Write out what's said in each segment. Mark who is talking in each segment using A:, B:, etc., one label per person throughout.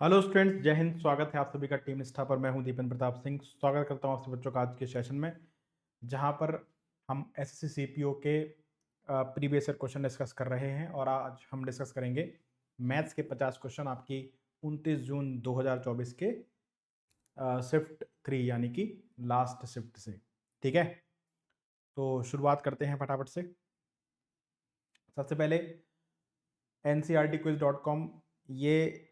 A: Hello students, जय हिंद। स्वागत है आप सभी का टीम निष्ठा पर। मैं हूं दीपेंद्र प्रताप सिंह। स्वागत करता हूं आप सभी बच्चों का आज के सेशन में, जहां पर हम एसएससी सीपीओ के प्रीवियस ईयर क्वेश्चन डिस्कस कर रहे हैं। और आज हम डिस्कस करेंगे मैथ्स के 50 क्वेश्चन आपकी 29 जून 2024 के शिफ्ट 3 यानी कि लास्ट शिफ्ट से। ठीक है, तो शुरुआत करते हैं फटाफट से। सबसे पहले ncrtquiz.com, ये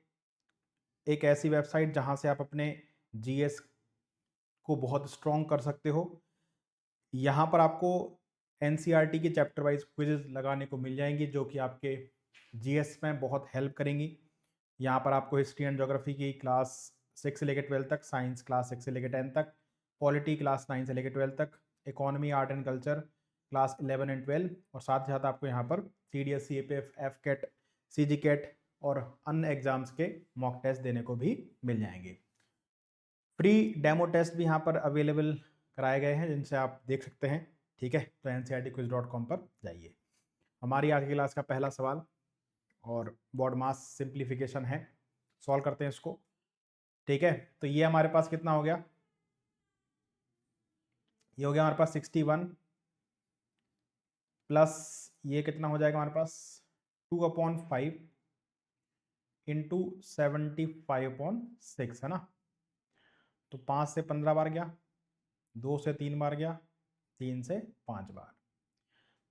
A: एक ऐसी वेबसाइट जहां से आप अपने जीएस को बहुत स्ट्रॉन्ग कर सकते हो। यहाँ पर आपको एनसीईआरटी की चैप्टर वाइज क्विजेज लगाने को मिल जाएंगी, जो कि आपके जीएस में बहुत हेल्प करेंगी। यहाँ पर आपको हिस्ट्री एंड ज्योग्राफी की क्लास 6 से लेकर 12 तक, साइंस क्लास 6 से लेकर 10 तक, पॉलिटी क्लास 9 से लेकर 12 तक, economy art and culture class 11 and 12, और साथ ही साथ आपको यहाँ पर CDS, CAPF, FCAT, CGCAT और अन्य एग्जाम्स के मॉक टेस्ट देने को भी मिल जाएंगे। फ्री डेमो टेस्ट भी यहाँ पर अवेलेबल कराए गए हैं, जिनसे आप देख सकते हैं। ठीक है, तो ncrtquiz.com पर जाइए। हमारी आज की क्लास का पहला सवाल और बॉड मास सिंप्लीफिकेशन है, सॉल्व करते हैं इसको। ठीक है, तो ये हमारे पास कितना हो गया? ये हो गया हमारे पास 61 प्लस ये कितना हो जाएगा हमारे पास 2/5 इंटू 75/6, है ना। तो 5 से 15 बार गया, 2 से 3 बार गया, 3 से 5 बार।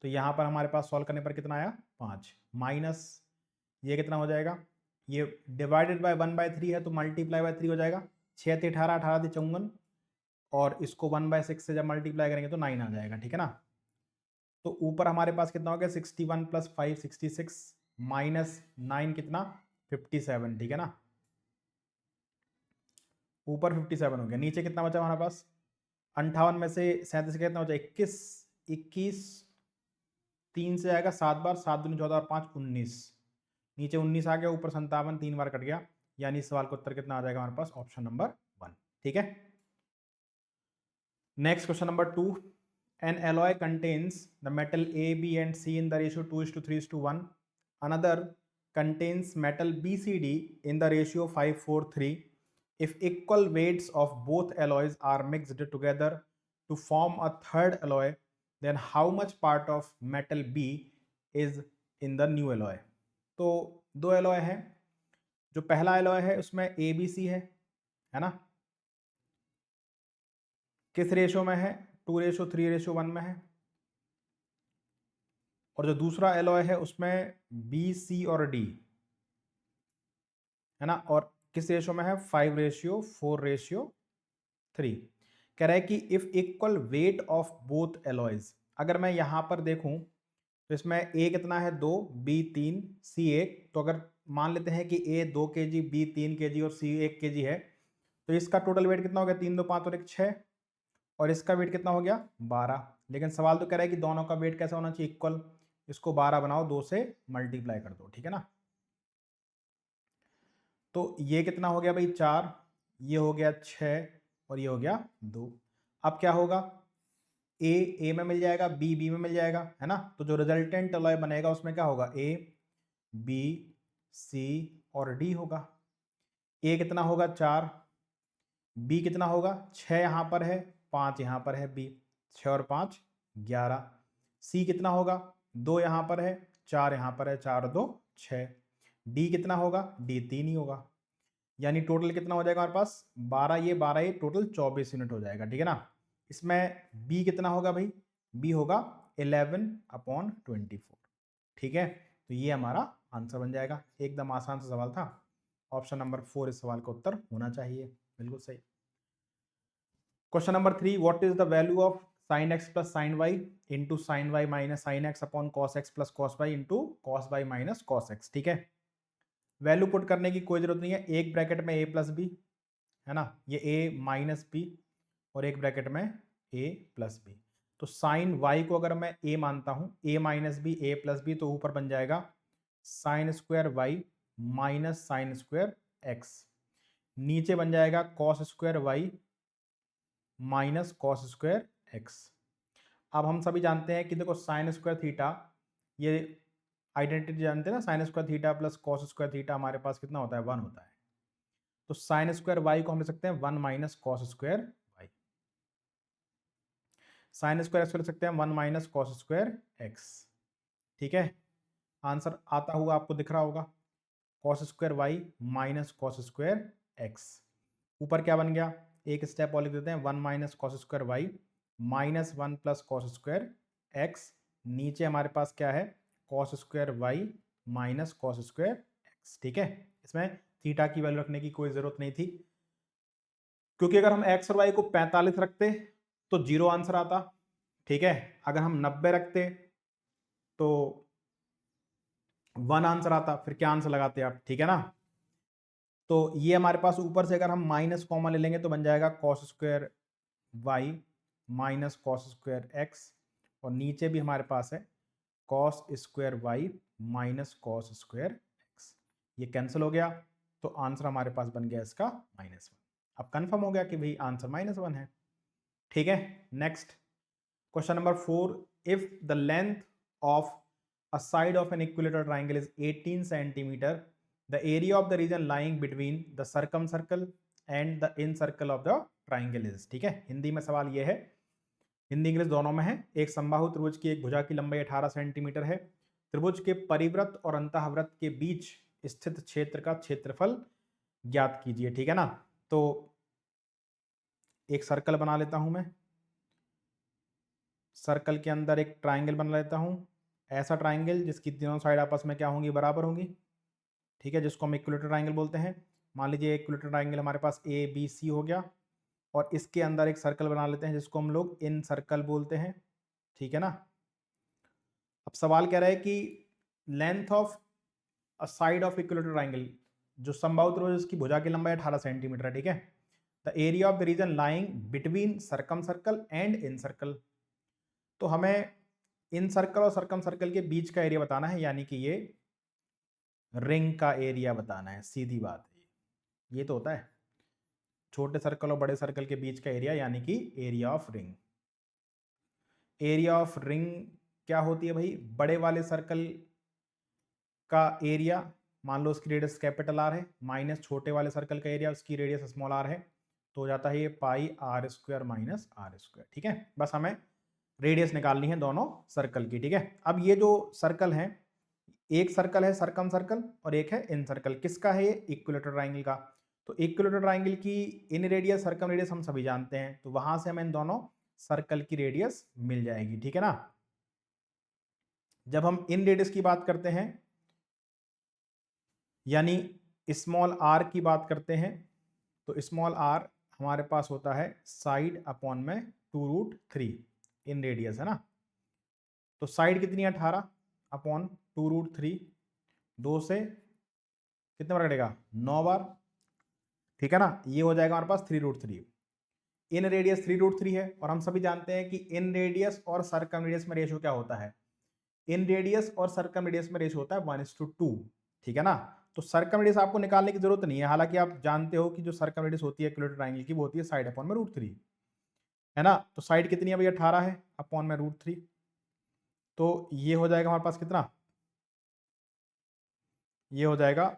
A: तो यहाँ पर हमारे पास सॉल्व करने पर कितना आया? 5 माइनस ये कितना हो जाएगा? ये डिवाइडेड बाय 1/3 है तो मल्टीप्लाई बाय 3 हो जाएगा। 6 × 18, 18 × 54, और इसको 1/6 से जब मल्टीप्लाई करेंगे तो 9 आ जाएगा। ठीक है ना। तो ऊपर हमारे पास कितना हो गया? 61 + 5 66 माइनस 9 कितना? 57। ठीक है ना, ऊपर 57 हो गया। नीचे कितना बचा हमारे पास? 58 में से 37 कितना हो जाए? 21 21 3 से आएगा 7 बार, 7 दूनी 14 और 5 19, नीचे 19 आ गया, ऊपर 57 3 बार कट गया। यानी इस सवाल का उत्तर कितना आ जाएगा हमारे पास? Option number 1। ठीक है, next question number 2। N alloy contains the metal A, B and C in the ratio 2:3:1. Another contains metal B, C, D in the ratio 5:4:3. If equal weights of both alloys are mixed together to form a third alloy, then how much part of metal B is in the new alloy? तो दो alloy है। जो पहला alloy है उसमें ABC है ना, किस रेशो में है? 2:3:1 में है। और जो दूसरा एलॉय है उसमें B, C और D है ना, और किस रेशो में है? 5:4:3। कह रहा है कि if equal weight of both alloys, अगर मैं यहां पर देखूं तो इसमें A कितना है? 2, B 3, C 1। तो अगर मान लेते हैं कि A 2 kg, B 3 kg और C 1 kg है, तो इसका टोटल वेट कितना हो गया? 3 2 5 और 1 6, और इसका वेट कितना हो गया? 12। लेकिन सवाल तो कह रहा है कि दोनों का वेट कैसा होना चाहिए? इक्वल। इसको 12 बनाओ, 2 से मल्टीप्लाई कर दो। ठीक है ना। तो ये कितना हो गया भाई? 4, ये हो गया 6 और ये हो गया 2। अब क्या होगा? ए में मिल जाएगा, बी में मिल जाएगा, है ना। तो जो रिजल्टेंट अलॉय बनेगा उसमें क्या होगा? ए, बी, सी और डी होगा। ए कितना होगा? 4, बी कितना होगा? 6 यहाँ पर है, 5 यहाँ पर है, बी 6 और 5 11। सी कितना होगा? 2 यहाँ पर है, 4 यहाँ पर है, 4 और 2 6। डी कितना होगा? डी 3 ही होगा। यानी टोटल कितना हो जाएगा हमारे पास? 12 ये 12 ये टोटल 24 यूनिट हो जाएगा। ठीक है ना। इसमें बी कितना होगा भाई? बी होगा 11/24। ठीक है, तो ये हमारा आंसर बन जाएगा। एकदम आसान सा सवाल था। ऑप्शन नंबर 4 इस सवाल का उत्तर होना चाहिए। बिल्कुल सही। Question number 3। What is the value of sin x plus sin y into sin y minus sin x upon cos x plus cos y into cos y minus cos x? ठीक है, value put करने की कोई जरूरत नहीं है। एक bracket में a प्लस बी, है ना, ये a माइनस बी, और एक ब्रैकेट में a प्लस बी। तो साइन y को अगर मैं a मानता हूं, a minus B a plus B, तो ऊपर बन जाएगा sine square y minus sine square x। नीचे बन जाएगा cos square y minus cos square x। अब हम सभी जानते हैं कि देखो साइन स्क्वायर थीटा, ये आइडेंटिटी जानते हैं ना, sine square theta plus cos square theta हमारे पास कितना होता है? 1 होता है। तो साइन स्क्वायर वाई को हम लिख सकते हैं 1 minus cos square Y. Sine square X को लिख सकते हैं 1 माइनस कॉस स्क्वायर एक्स। ठीक है, आंसर आता हुआ आपको दिख रहा होगा, cos square Y minus cos square X. ऊपर क्या बन गया, एक स्टेप और लिख देते हैं, 1 minus cos square Y minus 1 plus cos square X. नीचे हमारे पास क्या है, cos square Y minus cos square X. ठीक है, इसमें थीटा की वैल्यू रखने की कोई जरूरत नहीं थी, क्योंकि अगर हम एक्स और वाई को 45 रखते तो 0 आंसर आता। ठीक है, अगर हम 90 रखते तो 1 आंसर आता, फिर क्या आंसर लगाते आप। ठीक है ना, तो ये हमारे पास ऊपर से अगर हम माइनस कॉमा ले लेंगे तो बन जाएगा cos square Y minus cos square X, और नीचे भी हमारे पास है cos square Y minus cos square X. ये कैंसिल हो गया, तो आंसर हमारे पास बन गया इसका -1। अब कंफर्म हो गया कि भाई आंसर -1 है। ठीक है, next question number 4, if the length of a side of an equilateral triangle is 18 centimeter, the area of the region lying between the circumcircle and the incircle of the triangle is। ठीक है, हिंदी में सवाल ये है, Hindi English दोनों में है। एक समबाहु त्रिभुज की एक भुजा की लंबाई 18 सेंटीमीटर है, त्रिभुज के परिवृत्त और अंतःवृत्त के बीच स्थित क्षेत्र का क्षेत्रफल ज्ञात कीजिए। ठीक है ना, तो एक सर्कल बना लेता हूं मैं, सर्कल के अंदर एक ट्राइंगल बना लेता हूं, ऐसा ट्राइंगल जिसकी तीनों साइड आपस में क्या होंगी, बराबर होंगी। ठीक है, जिसको हम इक्विलेटरल ट्राइंगल बोलते हैं। मान लीजिए इक्विलेटरल ट्राइंगल हमारे पास ए बी सी हो गया, और इसके अंदर एक सर्कल बना लेते हैं जिसको हम लोग इन सर्कल बोलते हैं। ठीक है ना, अब सवाल कह रहा है कि length of a side of equilateral triangle, जो समबाहु त्रिभुज की भुजा की लंबाई 18 सेंटीमीटर है। ठीक है, the area of the region lying between circumcircle and incircle, तो हमें इन सर्कल और सर्कम सर्कल के बीच का एरिया बताना है, यानी कि ये रिंग का एरिया बताना है, सीधी बात है। ये तो होता है छोटे सर्कल और बड़े सर्कल के बीच का एरिया, यानी कि area of ring. Area of ring क्या होती है भाई, बड़े वाले सर्कल का एरिया, मान लो उसकी रेडियस कैपिटल आर है, माइनस छोटे वाले सर्कल का एरिया, उसकी रेडियस स्मॉल आर है, तो हो जाता है ये pi r square minus r square. ठीक है, बस हमें रेडियस निकालनी है दोनों सर्कल की। ठीक है, अब ये जो सर्कल है, एक सर्कल है सर्कम सर्कल और एक है इन सर्कल, किसका है ये, इक्विलेटरल ट्राइंगल का। तो इक्विलेटरल ट्राइंगल की इन रेडियस सर्कम रेडियस हम सभी जानते हैं, तो वहां से हमें इन दोनों सर्कल की रेडियस मिल जाएगी। ठीक है ना, जब हम इन रेडियस की बात करते हैं, यानी स्मॉल आर की बात करते हैं, तो स्मॉल आर हमारे पास होता है साइड अपॉन में 2√3 इन रेडियस, है ना। तो साइड कितनी है, 18 अपॉन 2√3, 2 से कितने बार कटेगा, 9 बार। ठीक है ना, ये हो जाएगा हमारे पास 3√3। इन रेडियस 3√3 है, और हम सभी जानते हैं कि इन रेडियस और सर्कम रेडियस में रेशियो क्या होता है, इन रेडियस और सर्कम रेडियस में रेशियो होता है 1:2। ठीक है ना, तो सर्कम रेडियस आपको निकालने की जरूरत नहीं है, हालांकि आप जानते हो कि जो सर्कम रेडियस होती है इक्विलेटरल ट्राइंगल की, वो होती है साइड अपॉन में √3, है ना। तो साइड कितनी है भैया, 18 है अपॉन में √3, तो ये हो जाएगा हमारे पास कितना, ये हो जाएगा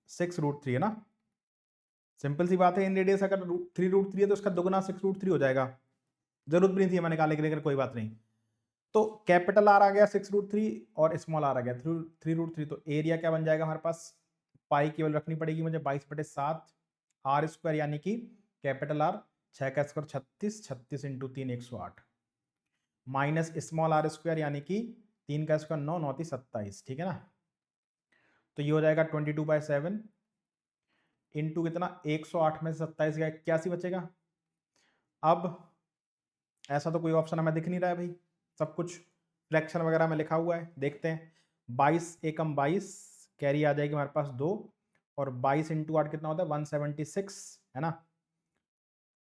A: 6√3, है ना। सिंपल सी बात है, इन रेडियस अगर 3√3 है तो उसका दोगुना 6√3 हो जाएगा, जरूरत भी नहीं थी हमें निकालने के लिए, कोई बात नहीं। तो कैपिटल आर आ गया 6√3 और स्मॉल आर आ गया 3√3, तो एरिया क्या बन जाएगा हमारे पास, पाई केवल रखनी पड़ेगी मुझे 22/7 आर स्क्वायर, यानी कि कैपिटल आर 6 का square 36, 36 into 3 108, minus small R square यानी कि 3 का स्क्वायर 9, 9 27। ठीक है ना, तो ये हो जाएगा 22/7 इंटू कितना, 108 में से 27 गया 81 बचेगा। अब ऐसा तो कोई ऑप्शन हमें दिख नहीं रहा है भाई, सब कुछ फ्रैक्शन वगैरह में लिखा हुआ है, देखते हैं। 22 एकम 22, कैरी आ जाएगी हमारे पास 2, और 22 इंटू 8 कितना होता है 176, है ना।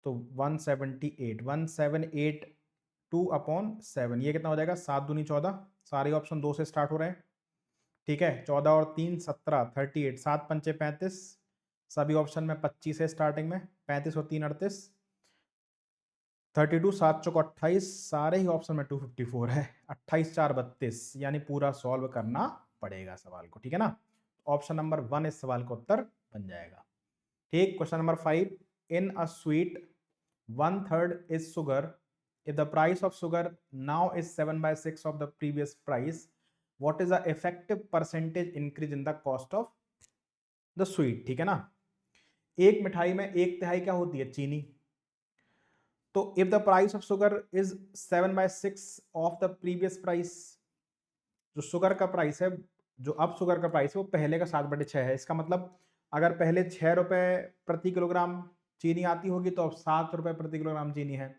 A: तो 178, 178/2/7, ये कितना हो जाएगा 7 दूनी 14, सारे ऑप्शन 2 से स्टार्ट हो रहे हैं। ठीक है, 14 और 3 17, 38, 7 पंचे 35, सभी ऑप्शन में 25 है स्टार्टिंग में, 35 और 3 38, 32, 7 चौक 28, सारे ही ऑप्शन में 254 है, 28 4 32, यानी पूरा सॉल्व करना पड़ेगा सवाल को। ठीक है ना, ऑप्शन नंबर 1 इस सवाल का उत्तर बन जाएगा। ठीक, question number 5, in a sweet 1/3 is sugar, if the price of sugar now is 7/6 of the previous price, what is the effective percentage increase in the cost of the sweet? ठीक है ना, एक मिठाई में 1/3 क्या होती है? चीनी। तो if the price of sugar is 7/6 of the previous price, जो शुगर का प्राइस है, जो अब शुगर का प्राइस है वो पहले का 7/6 है। इसका मतलब अगर पहले 6 रुपए प्रति किलोग्राम चीनी आती होगी तो अब 7 रुपए प्रति किलोग्राम चीनी है।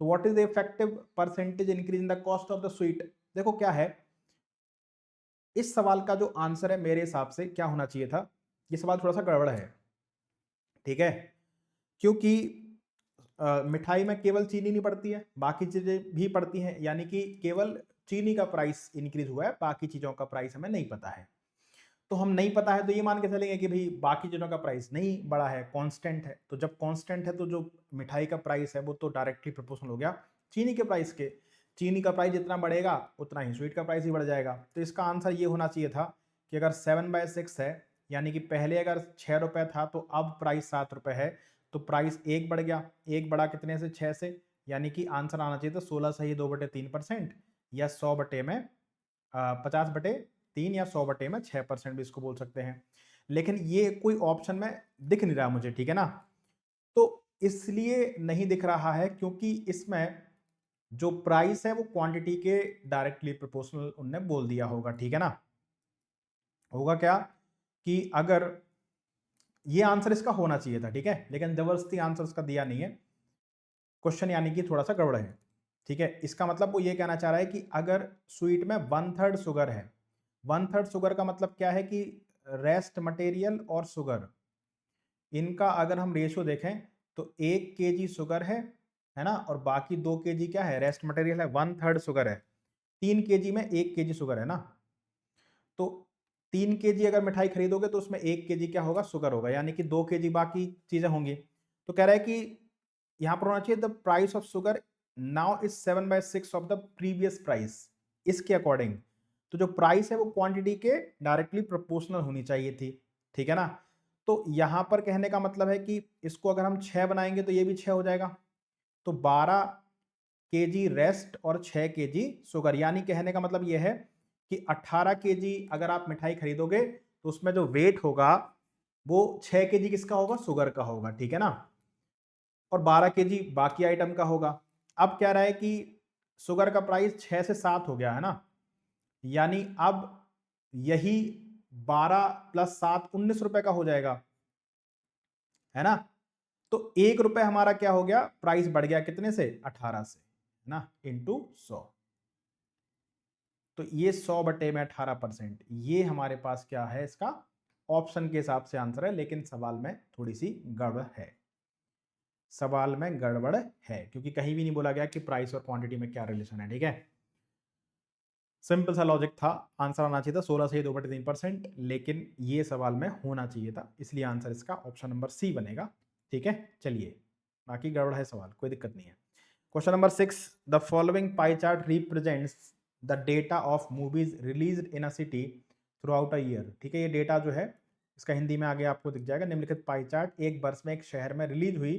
A: तो what is the effective percentage increase in the cost of the sweet? देखो क्या है, इस सवाल का जो आंसर है मेरे हिसाब से क्या होना चाहिए था, ये सवाल थोड़ा सा गड़बड़ है, ठीक है, क्योंकि मिठाई में केवल चीनी नहीं पड़ती है, बाकी चीजें भी पड़ती हैं, यानी कि केवल चीनी का प्राइस इंक्रीज हुआ है, बाकी चीजों का प्राइस हमें नहीं पता है। तो हम नहीं पता है तो ये मान के चलेंगे कि भाई बाकी चीजों का प्राइस नहीं बढ़ा है, कांस्टेंट है। तो जब कांस्टेंट है तो जो मिठाई का प्राइस है वो तो डायरेक्टली प्रोपोर्शनल हो गया चीनी के प्राइस के। चीनी का प्राइस जितना बढ़ेगा उतना ही स्वीट का प्राइस ही बढ़ जाएगा। तो इसका आंसर ये होना चाहिए था कि अगर 7/6 है, यानी कि पहले अगर 6 रुपए था तो अब प्राइस 7 रुपए है, तो प्राइस 1 बढ़ गया। 1 बढ़ा कितने से? 6 से, यानी कि आंसर आना चाहिए था 16 सही 2/3% या 100 बटे में 50/3 या 100 बटे में 6% भी इसको बोल सकते हैं। लेकिन ये कोई ऑप्शन में दिख नहीं रहा मुझे, ठीक है ना। तो इसलिए नहीं दिख रहा है क्योंकि इसमें जो प्राइस है वो क्वांटिटी के डायरेक्टली प्रोपोर्शनल उनने बोल दिया होगा, ठीक है ना। होगा क्या कि अगर ये आंसर इसका होना चाहिए था, ठीक है, लेकिन जबरदस्ती आंसर उसका दिया नहीं है क्वेश्चन, यानी कि थोड़ा सा गड़बड़ है, ठीक है। इसका मतलब वो ये कहना चाह रहा है कि अगर स्वीट में 1/3 शुगर है, 1/3 शुगर का मतलब क्या है कि रेस्ट मटेरियल और शुगर, इनका अगर हम रेशियो देखें तो 1 kg शुगर है ना, और बाकी 2 kg क्या है? रेस्ट मटेरियल है। 1/3 शुगर है, 3 kg में 1 kg शुगर है ना, तो 3 kg अगर मिठाई खरीदोगे तो उसमें 1 kg क्या होगा? शुगर होगा, यानी कि 2 kg बाकी चीजें होंगी। तो कह रहा है कि यहां पर होना चाहिए the price of sugar now is 7/6 of the previous price, इसके अकॉर्डिंग। तो जो प्राइस है वो क्वांटिटी के डायरेक्टली प्रोपोर्शनल होनी चाहिए थी, ठीक है ना। तो यहां पर कहने का मतलब है कि इसको अगर हम 6 बनाएंगे तो ये भी 6 हो जाएगा, तो 12 kg रेस्ट और 6 kg शुगर, यानी कहने का मतलब ये है कि 18 kg अगर आप मिठाई खरीदोगे तो उसमें जो वेट होगा वो 6 kg किसका होगा? शुगर का होगा, ठीक है ना, और 12 kg बाकी आइटम का होगा। अब क्या रहा है कि शुगर का प्राइस 6 से 7 हो गया है ना, यानी अब यही 12 + 7 19 रुपए का हो जाएगा, है ना। तो 1 रुपए हमारा क्या हो गया? प्राइस बढ़ गया कितने से? 18 से, है ना, इंटू 100। तो ये 100 बटे में 18%, ये हमारे पास क्या है? इसका ऑप्शन के हिसाब से आंसर है, लेकिन सवाल में थोड़ी सी गड़बड़ है, सवाल में गड़बड़ है, क्योंकि कहीं भी नहीं बोला गया कि प्राइस और क्वांटिटी में क्या रिलेशन है, ठीक है। सिंपल सा लॉजिक था, आंसर आना चाहिए था 16 से 2/3%, लेकिन ये सवाल में होना चाहिए था, इसलिए आंसर इसका ऑप्शन नंबर सी बनेगा, ठीक है। चलिए, बाकी गड़बड़ है सवाल, कोई दिक्कत नहीं है। Question number 6, the following pie chart represents the data of movies released in a city through out a year, ठीक है। ये डेटा जो है इसका हिंदी में आगे आपको दिख जाएगा। निम्नलिखित पाई चार्ट एक वर्ष में एक शहर में रिलीज हुई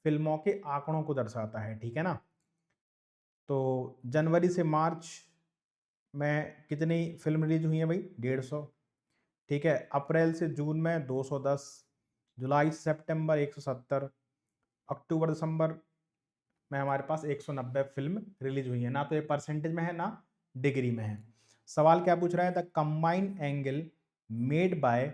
A: फिल्मों के आंकड़ों को दर्शाता है, ठीक है ना। तो जनवरी से मार्च में कितनी फिल्म रिलीज हुई है भाई? 150, ठीक है। अप्रैल से जून में 210, जुलाई से सितंबर 170, अक्टूबर दिसंबर में हमारे पास 190 फिल्म रिलीज हुई है। ना तो ये परसेंटेज में है ना डिग्री में है। सवाल क्या पूछ रहा है? The combined angle made by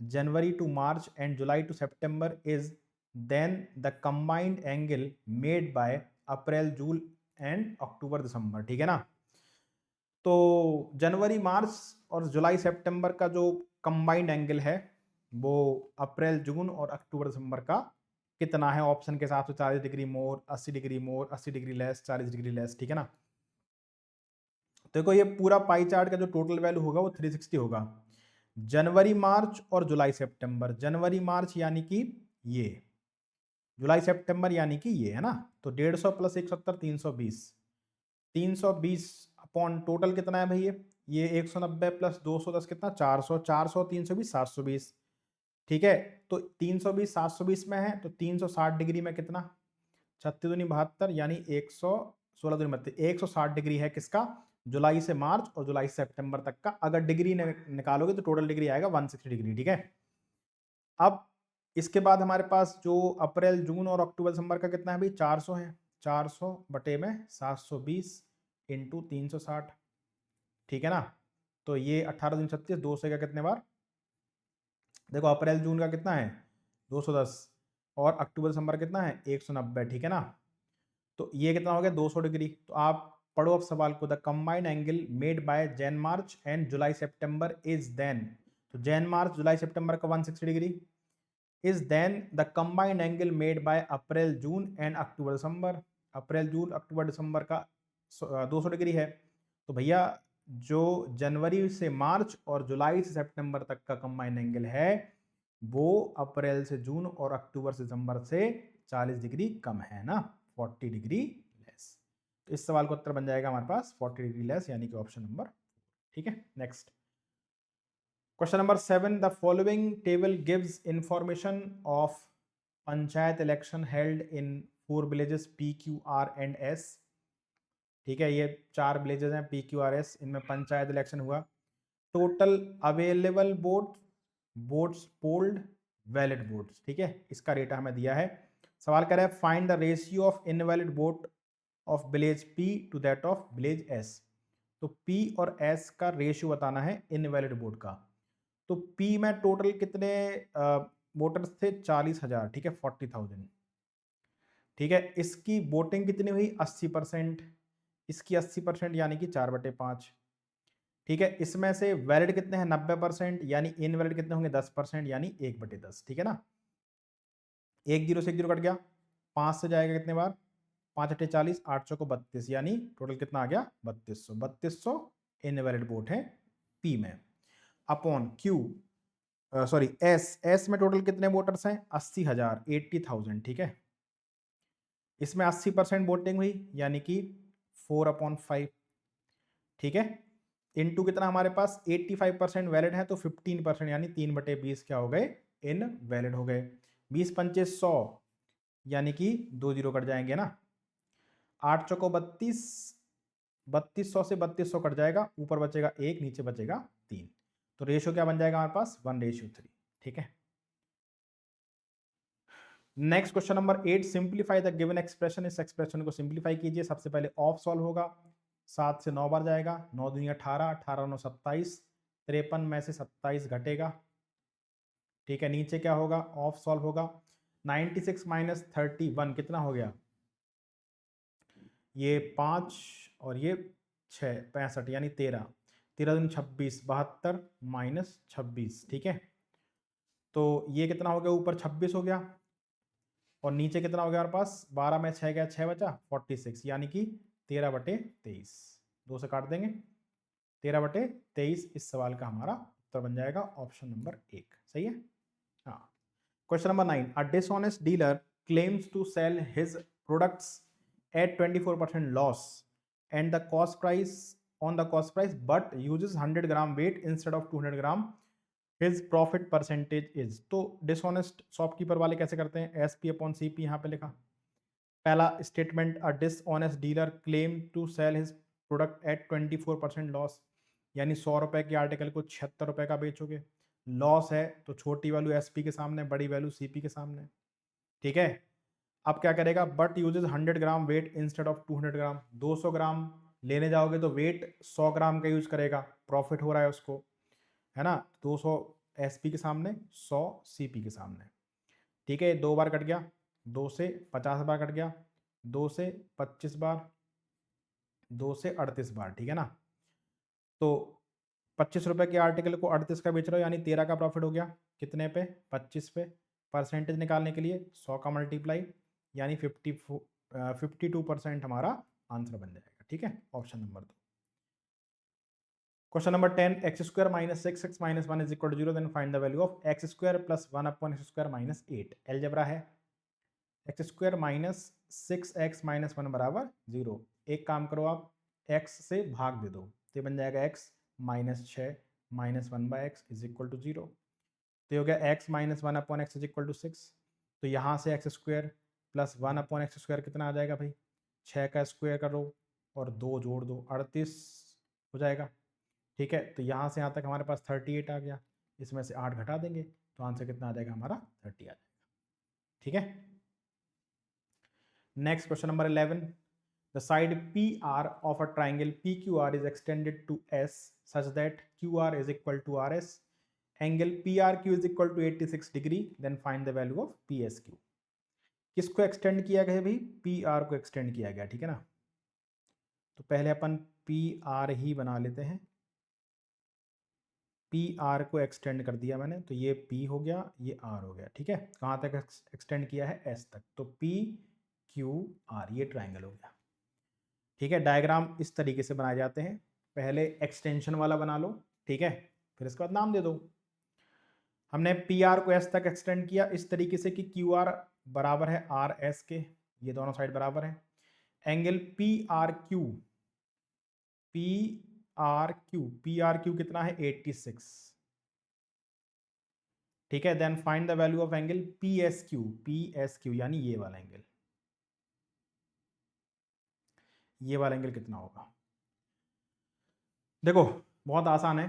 A: January to March and July to September is then the combined angle made by April June and October December, ठीक है ना। तो जनवरी मार्च और जुलाई सितंबर का जो कंबाइंड एंगल है वो अप्रैल जून और अक्टूबर दिसंबर का कितना है? ऑप्शन के हिसाब से 40 डिग्री मोर, 80 डिग्री मोर, 80 डिग्री लेस, 40 डिग्री लेस, ठीक है ना। तो देखो ये पूरा पाई चार्ट का जो टोटल वैल्यू होगा वो 360 होगा। जनवरी मार्च और जुलाई सितंबर, जनवरी मार्च यानी कि ये, जुलाई सितंबर यानी कि ये, है ना। तो 150 + 170 320, 320 अपॉन टोटल कितना है भाई? ये 190 + 210 कितना? 400, 400 320 720, ठीक है, तो 320 720 में है, तो 360 डिग्री में कितना, 36 दूनी 72 यानी 116 दूनी 32, 160 डिग्री है किसका, जुलाई से मार्च और जुलाई से सितंबर तक का। अगर डिग्री निकालोगे तो टोटल डिग्री आएगा 160 डिग्री। ठीक है, अब इसके बाद हमारे पास जो अप्रैल जून और अक्टूबर दिसंबर का कितना है भाई, 400 है, 400 बटे में 720 इंटू 360। ठीक है ना, तो ये 18 दिन 36, 2 से का कितने बार, देखो अप्रैल जून का कितना है 210 और अक्टूबर दिसंबर कितना है 190। ठीक है ना, तो ये कितना हो गया 200 डिग्री। तो आप पढ़ो अब सवाल को, the combined angle made by Jan March and July September is then, तो जैन मार्च जुलाई सितंबर का 160 degree is then the combined angle made by April June and October December, April June October December का 200 degree है। तो भैया जो जनवरी से मार्च और जुलाई से सितंबर तक का कंबाइंड एंगल है वो अप्रैल से जून और अक्टूबर से दिसंबर से 40 डिग्री कम है ना, 40 डिग्री लेस। तो इस सवाल का उत्तर बन जाएगा हमारे पास 40 डिग्री लेस, यानी कि ऑप्शन नंबर। ठीक है, next question number 7, the following table gives information of panchayat election held in 4 villages P Q R and S. ठीक है, ये 4 विलेजेस हैं पी क्यू आर एस, इनमें पंचायत इलेक्शन हुआ। Total available votes polled, valid votes. ठीक है, इसका डेटा हमें दिया है। सवाल कर रहा है find the ratio of invalid vote of village P to that of village S. तो पी और एस का रेशियो बताना है इनवैलिड वोट का। तो पी में टोटल कितने वोटर्स थे, 40,000। ठीक है, 40,000। ठीक है, इसकी वोटिंग कितनी हुई 80%, इसकी 80% यानी कि 4/5। ठीक है, इसमें से वैलिड कितने हैं 90%, यानी इनवैलिड कितने होंगे 10%, यानी 1/10। ठीक है ना, 1 जीरो से 1 जीरो कट गया, 5 से जाएगा कितने बार, 5 × 40, 8 चौको 32, यानी टोटल कितना आ गया 3200 इनवैलिड वोट है पी में। अपॉन क्यू सॉरी एस में टोटल कितने वोटर्स हैं 80,000, 80,000। ठीक है, इसमें 80% वोटिंग हुई यानी कि 4/5। ठीक है, इनटू कितना हमारे पास 85% वैलिड है, तो 15% यानी 3/20 क्या हो गए इन वैलिड हो गए। 20 पंचे 100 यानी कि 2 जीरो कट जाएंगे ना, 8 चौको 32, 3200 से 3200 कट जाएगा, ऊपर बचेगा 1, नीचे बचेगा 3। तो रेशियो क्या बन जाएगा हमारे पास 1:3। ठीक है, next question number 8, simplify the given expression. इस एक्सप्रेशन को सिंप्लीफाई कीजिए। सबसे पहले ऑफ सॉल्व होगा, 7 से 9 बार जाएगा, 9 दूनी 18, 18 9 27, 53 में से 27 घटेगा। ठीक है, नीचे क्या होगा ऑफ सॉल्व होगा, 96 माइनस 31 कितना हो गया, ये 5 और ये 6, 65 यानी 13, 13 दूनी 26, 72 माइनस 26। ठीक है, तो ये कितना हो गया, ऊपर 26 हो गया और नीचे कितना हो गया हमारे पास, 12 में 6 गया, 6 बचा 46, यानी कि 13/23। 2 से काट देंगे, 13/23 इस सवाल का हमारा उत्तर बन जाएगा ऑप्शन नंबर 1। सही है। हाँ, question number 9, a dishonest dealer claims to sell his products at 24% loss and the cost price on the cost price but uses 100 gram weight instead of 200 gram, his profit percentage is. तो dishonest shopkeeper वाले कैसे करते हैं, SP/CP यहाँ पे लिखा। पहला statement, a dishonest dealer claim to sell his product at 24% loss, यानी 100 रुपए के आर्टिकल को 76 रुपए का बेचोगे। लॉस है तो छोटी वैल्यू SP के सामने, बड़ी वैल्यू CP के सामने। ठीक है, अब क्या करेगा, but uses 100 gram weight instead of 200 ग्राम, 200 ग्राम लेने जाओगे तो वेट 100 ग्राम का यूज करेगा, प्रॉफिट हो रहा है उसको, है ना। 200 SP के सामने, 100 CP के सामने। ठीक है, 2 बार कट गया, 2 से 50 बार कट गया, 2 से 25 बार, 2 से 38 बार। ठीक है ना, तो 25 रुपए के आर्टिकल को 38 का बेच रहे हो, यानी 13 का प्रॉफिट हो गया, कितने पे 25 पे। परसेंटेज निकालने के लिए 100 का मल्टीप्लाई, यानी 52% हमारा आंसर बन जाएगा। ठीक है, option number 2। Question number 10, x² minus 6x minus 1 is equal to 0, then find the value of x² plus 1/x² minus 8। Algebra है, x² माइनस 6x माइनस 1 बराबर 0। एक काम करो आप, x से भाग दे दो, तो ये बन जाएगा x minus 6 minus 1/x is equal to 0। तो ये हो गया x minus 1/x is equal to 6। तो यहाँ से x square plus 1/x square कितना आ जाएगा भाई, 6 का स्क्वायर करो और 2 जोड़ दो, 38 हो जाएगा। ठीक है, तो यहाँ से यहाँ तक हमारे पास 38 आ गया, इसमें से 8 घटा देंगे तो आंसर कितना आ जाएगा हमारा, 30 आ जाएगा। ठीक है, next question number 11। The side PR of a triangle PQR is extended to S such that QR is equal to RS. Angle PRQ is equal to 86 degree. Then find the value of PSQ. किसको extend किया गया भाई, PR को extend किया गया। ठीक है ना, तो पहले अपन PR ही बना लेते हैं। PR को एक्सटेंड कर दिया मैंने, तो ये P हो गया, ये R हो गया। ठीक है, कहाँ तक एक्सटेंड किया है, S तक, तो PQR ये ट्राइंगल हो गया। ठीक है, डायग्राम इस तरीके से बनाए जाते हैं, पहले एक्सटेंशन वाला बना लो। ठीक है, फिर इसके बाद नाम दे दो। हमने PR को S तक एक्सटेंड किया इस तरीके से कि QR बराबर है RS के, ये दोनों साइड बराबर है। एंगल PRQ कितना है, 86। ठीक है, then find the value of angle PSQ यानी ये वाला एंगल, ये वाला एंगल कितना होगा। देखो बहुत आसान है,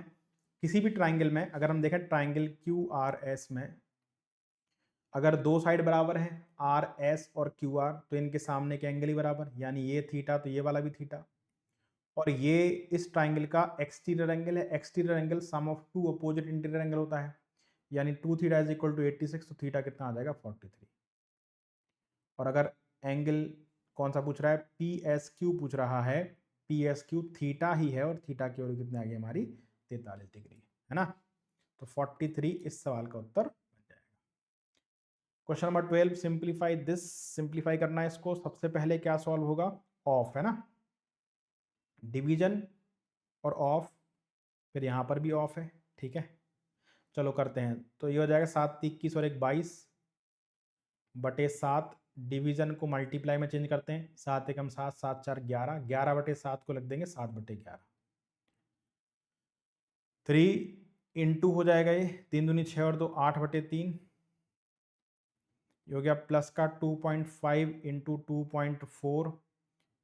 A: किसी भी ट्राइंगल में अगर हम देखें ट्राइंगल QRS में अगर दो साइड बराबर है RS और QR, तो इनके सामने के एंगल ही बराबर, यानी ये थीटा तो ये वाला भी थीटा, और ये इस ट्राइंगल का एक्सटीरियर एंगल है। Exterior angle sum of two opposite interior angle होता है, यानी 2 थीटा इज इक्वल टू 86, तो थीटा कितना आ जाएगा, 43। और अगर एंगल कौन सा पूछ रहा है, PSQ पूछ रहा है, PSQ थीटा ही है, और थीटा की वैल्यू कितनी आ गई हमारी, 43 डिग्री, है ना। तो 43 इस सवाल का उत्तर बन जाएगा। Question number 12, simplify this. Simplify करना है इसको, सबसे पहले क्या सॉल्व होगा, ऑफ, है ना, डिवीजन और ऑफ, फिर यहाँ पर भी ऑफ है। ठीक है, चलो करते हैं। तो ये हो जाएगा 7 21 और 1 22 बटे 7, डिवीजन को मल्टीप्लाई में चेंज करते हैं, 7 एकम 7, 7 4 11, 11 बटे 7 को लिख देंगे 7 बटे 11। 3 इंटू हो जाएगा ये, 3 दूनी 6 और 2 8 बटे 3, ये हो गया प्लस का 2.5 इंटू 2.4,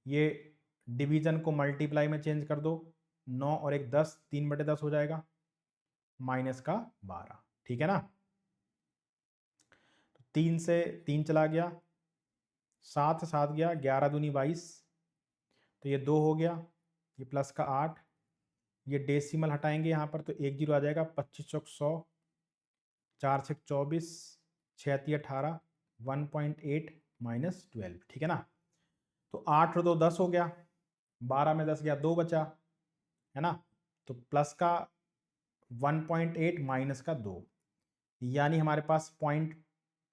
A: ये डिवीजन को मल्टीप्लाई में चेंज कर दो, 9 और 1 10, 3 बटे 10 हो जाएगा, माइनस का 12। ठीक है ना, तो 3 से 3 चला गया, 7 7 गया, 11 दूनी 22, तो ये 2 हो गया, ये प्लस का 8, ये डेसिमल हटाएंगे यहाँ पर, तो 1 0 आ जाएगा, 25 चौक 100, 4 6 24, 6 3 18, 1.8 माइनस 12। ठीक है ना, तो 8 और 2 10 हो गया, 12 में 10 गया, 2 बचा, है ना, तो प्लस का 1.8 माइनस का 2, यानी हमारे पास पॉइंट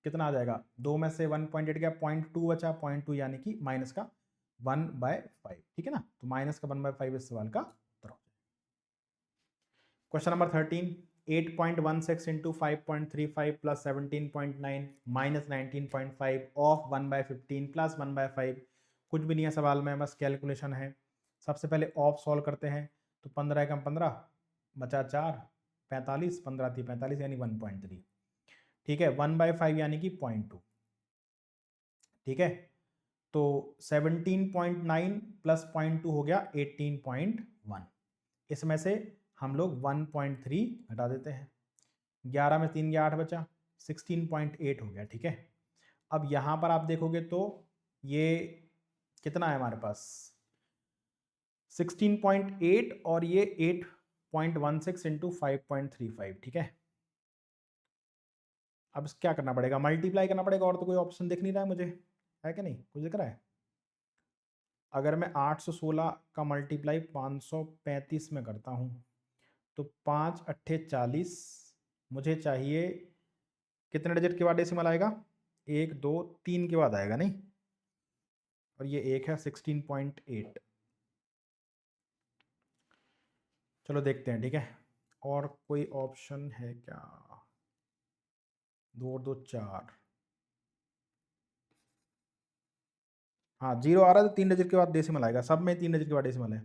A: कितना आ जाएगा, 2 में से 1.8 गया, 0.2 बचा, 0.2 यानी कि माइनस का 1/5। ठीक है ना, तो माइनस का 1/5 इस सवाल का उत्तर हो जाएगा। Question number 13, 8.16 into 5.35 plus 17.9 minus 19.5 of 1/15 plus 1/5, कुछ भी नहीं है सवाल में, बस कैलकुलेशन है। सबसे पहले ऑफ सॉल्व करते हैं, तो 15 एकम 15 बचा 4, 45, 15 थी 45 यानी 1.3। ठीक है, 1/5 यानी कि 0.2। ठीक है, तो 17.9 प्लस 0.2 हो गया 18.1, इसमें से हम लोग 1.3 हटा देते हैं, 11 में 3 गया 8 बचा, 16.8 हो गया। ठीक है, अब यहाँ पर आप देखोगे तो ये कितना है हमारे पास, 16.8 और ये 8.16 इंटू 5.35। ठीक है, अब क्या करना पड़ेगा, मल्टीप्लाई करना पड़ेगा, और तो कोई ऑप्शन दिख नहीं रहा है मुझे, है कि नहीं, कुछ दिख रहा है। अगर मैं 816 का मल्टीप्लाई 535 में करता हूँ, तो 5 अट्ठे 40, मुझे चाहिए कितने डिजिट के बाद डेसिमल आएगा, 1 2 3 के बाद आएगा, नहीं, और ये एक है 16.8। चलो देखते हैं। ठीक है, और कोई ऑप्शन है क्या, 2 और 2 4, हाँ 0 आ रहा है, तो 3 डिजिट के बाद डेसिमल आएगा, सब में 3 डिजिट के बाद डेसिमल है।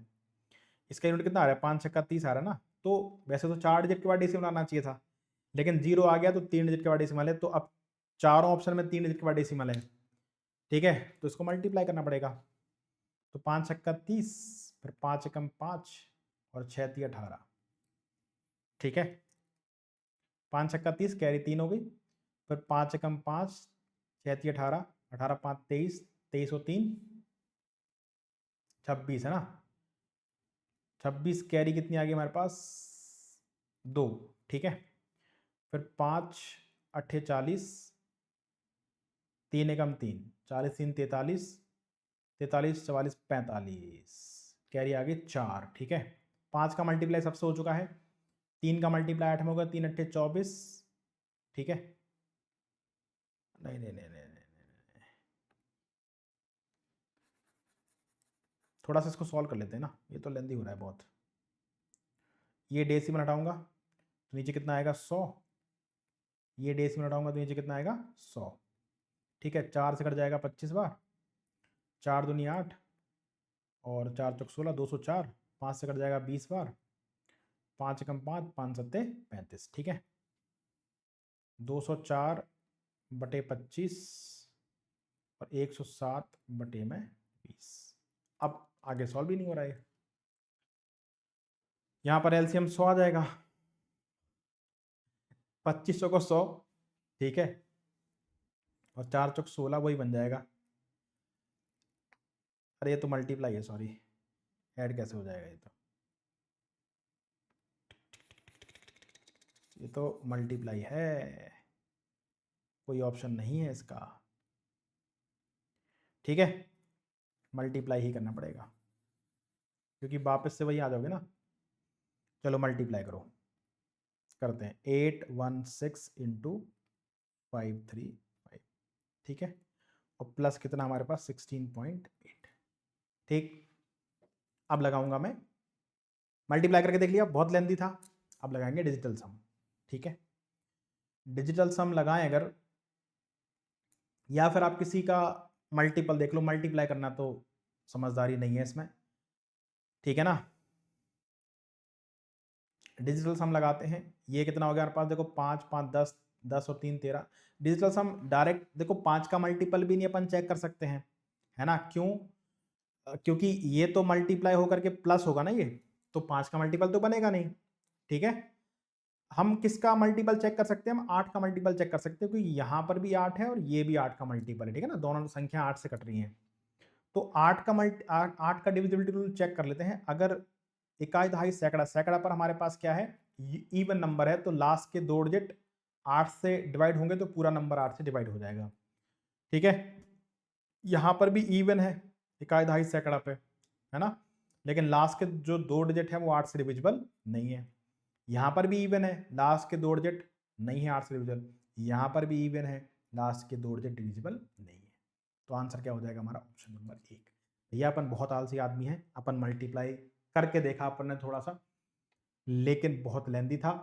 A: इसका यूनिट कितना आ रहा है, 5 छक्का 30 आ रहा है ना, तो वैसे तो 4 डिजिट के बाद डेसिमल आना चाहिए था, लेकिन 0 आ गया तो 3 डिजिट के बाद डेसिमल है, तो अब चारों ऑप्शन में 3 डिजिट के बाद डेसिमल है, ठीक है, तो इसको मल्टीप्लाई करना पड़ेगा। तो 5 छक्का 30, फिर 5 एकम 5 और 6 × 18, ठीक है, 5 छक्का 30 कैरी 3 हो गई, फिर 5 एकम 5 6 × 18, 18 5 23, 23 और 3 26 है ना, 26 कैरी कितनी आ गई हमारे पास 2, ठीक है, फिर 5 8 40, 3 एकम 3 40 3 43, 43 44 45, कैरी आ गई 4, ठीक है, 5 का मल्टीप्लाई सबसे हो चुका है, 3 का मल्टीप्लाई 8 में होगा, 3 8 24, ठीक है, नहीं नहीं नहीं नहीं नहीं, थोड़ा सा इसको सॉल्व कर लेते हैं ना, ये तो लेंदी हो रहा है बहुत। ये डेसिमल हटाऊंगा तो नीचे कितना आएगा 100, ये डेसिमल हटाऊंगा तो नीचे कितना आएगा 100, ठीक है, 4 से कट जाएगा 25 बार, 4 दूनी 8 और 4 चौक 16, 204, 5 से कट जाएगा 20 बार, 5 एकम 5 5 सत्ते 35, ठीक है, 204 बटे 25 और 107 बटे में 20। अब आगे सॉल्व भी नहीं हो रहा है, यहाँ पर एलसीएम 100 आ जाएगा, 2500 को 100, ठीक है, और 4 चौक 16 वही बन जाएगा, अरे ये तो मल्टीप्लाई है, सॉरी, ऐड कैसे हो जाएगा, ये तो मल्टीप्लाई है, कोई ऑप्शन नहीं है इसका, ठीक है, मल्टीप्लाई ही करना पड़ेगा क्योंकि वापस से वही आ जाओगे ना। चलो मल्टीप्लाई करो, करते हैं, 816 इंटू 535, ठीक है, और प्लस कितना हमारे पास 16.8, ठीक, अब लगाऊंगा मैं, मल्टीप्लाई करके देख लिया बहुत लेंथी था, अब लगाएंगे डिजिटल सम, ठीक है, डिजिटल सम लगाएं अगर, या फिर आप किसी का मल्टीपल देख लो, मल्टीप्लाई करना तो समझदारी नहीं है इसमें, ठीक है ना, डिजिटल सम लगाते हैं, ये कितना हो गया हमारे पास, देखो 5 5 10, 10 और 3 13, डिजिटल सम डायरेक्ट देखो 5 का मल्टीपल भी नहीं अपन चेक कर सकते हैं, है ना, क्यों, क्योंकि ये तो मल्टीप्लाई होकर के प्लस होगा ना, ये तो 5 का मल्टीपल तो बनेगा नहीं, ठीक है, हम किसका मल्टीपल चेक कर सकते हैं, हम 8 का मल्टीपल चेक कर सकते हैं, क्योंकि यहाँ पर भी 8 है और ये भी 8 का मल्टीपल है, ठीक है ना, दोनों संख्या 8 से कट रही हैं, तो 8 का डिविजिबिलिटी रूल चेक कर लेते हैं, अगर इकाई दहाई सैकड़ा, सैकड़ा पर हमारे पास क्या है, इवन नंबर है, तो लास्ट के 2 डिजिट 8 से डिवाइड होंगे तो पूरा नंबर 8 से डिवाइड हो जाएगा, ठीक है, यहाँ पर भी इवन है इकाई दहाई सैकड़ा पे, है ना, लेकिन लास्ट के जो 2 डिजिट है वो 8 से डिविजिबल नहीं है, यहाँ पर भी इवन है, लास्ट के 2 डिजिट नहीं है 8 से डिविजिबल, यहाँ पर भी इवन है, लास्ट के 2 डिजिट डिविजिबल नहीं है, तो आंसर क्या हो जाएगा हमारा, ऑप्शन नंबर 1। भैया अपन बहुत आलसी आदमी है, अपन मल्टीप्लाई करके देखा अपन ने थोड़ा सा, लेकिन बहुत लेंदी था,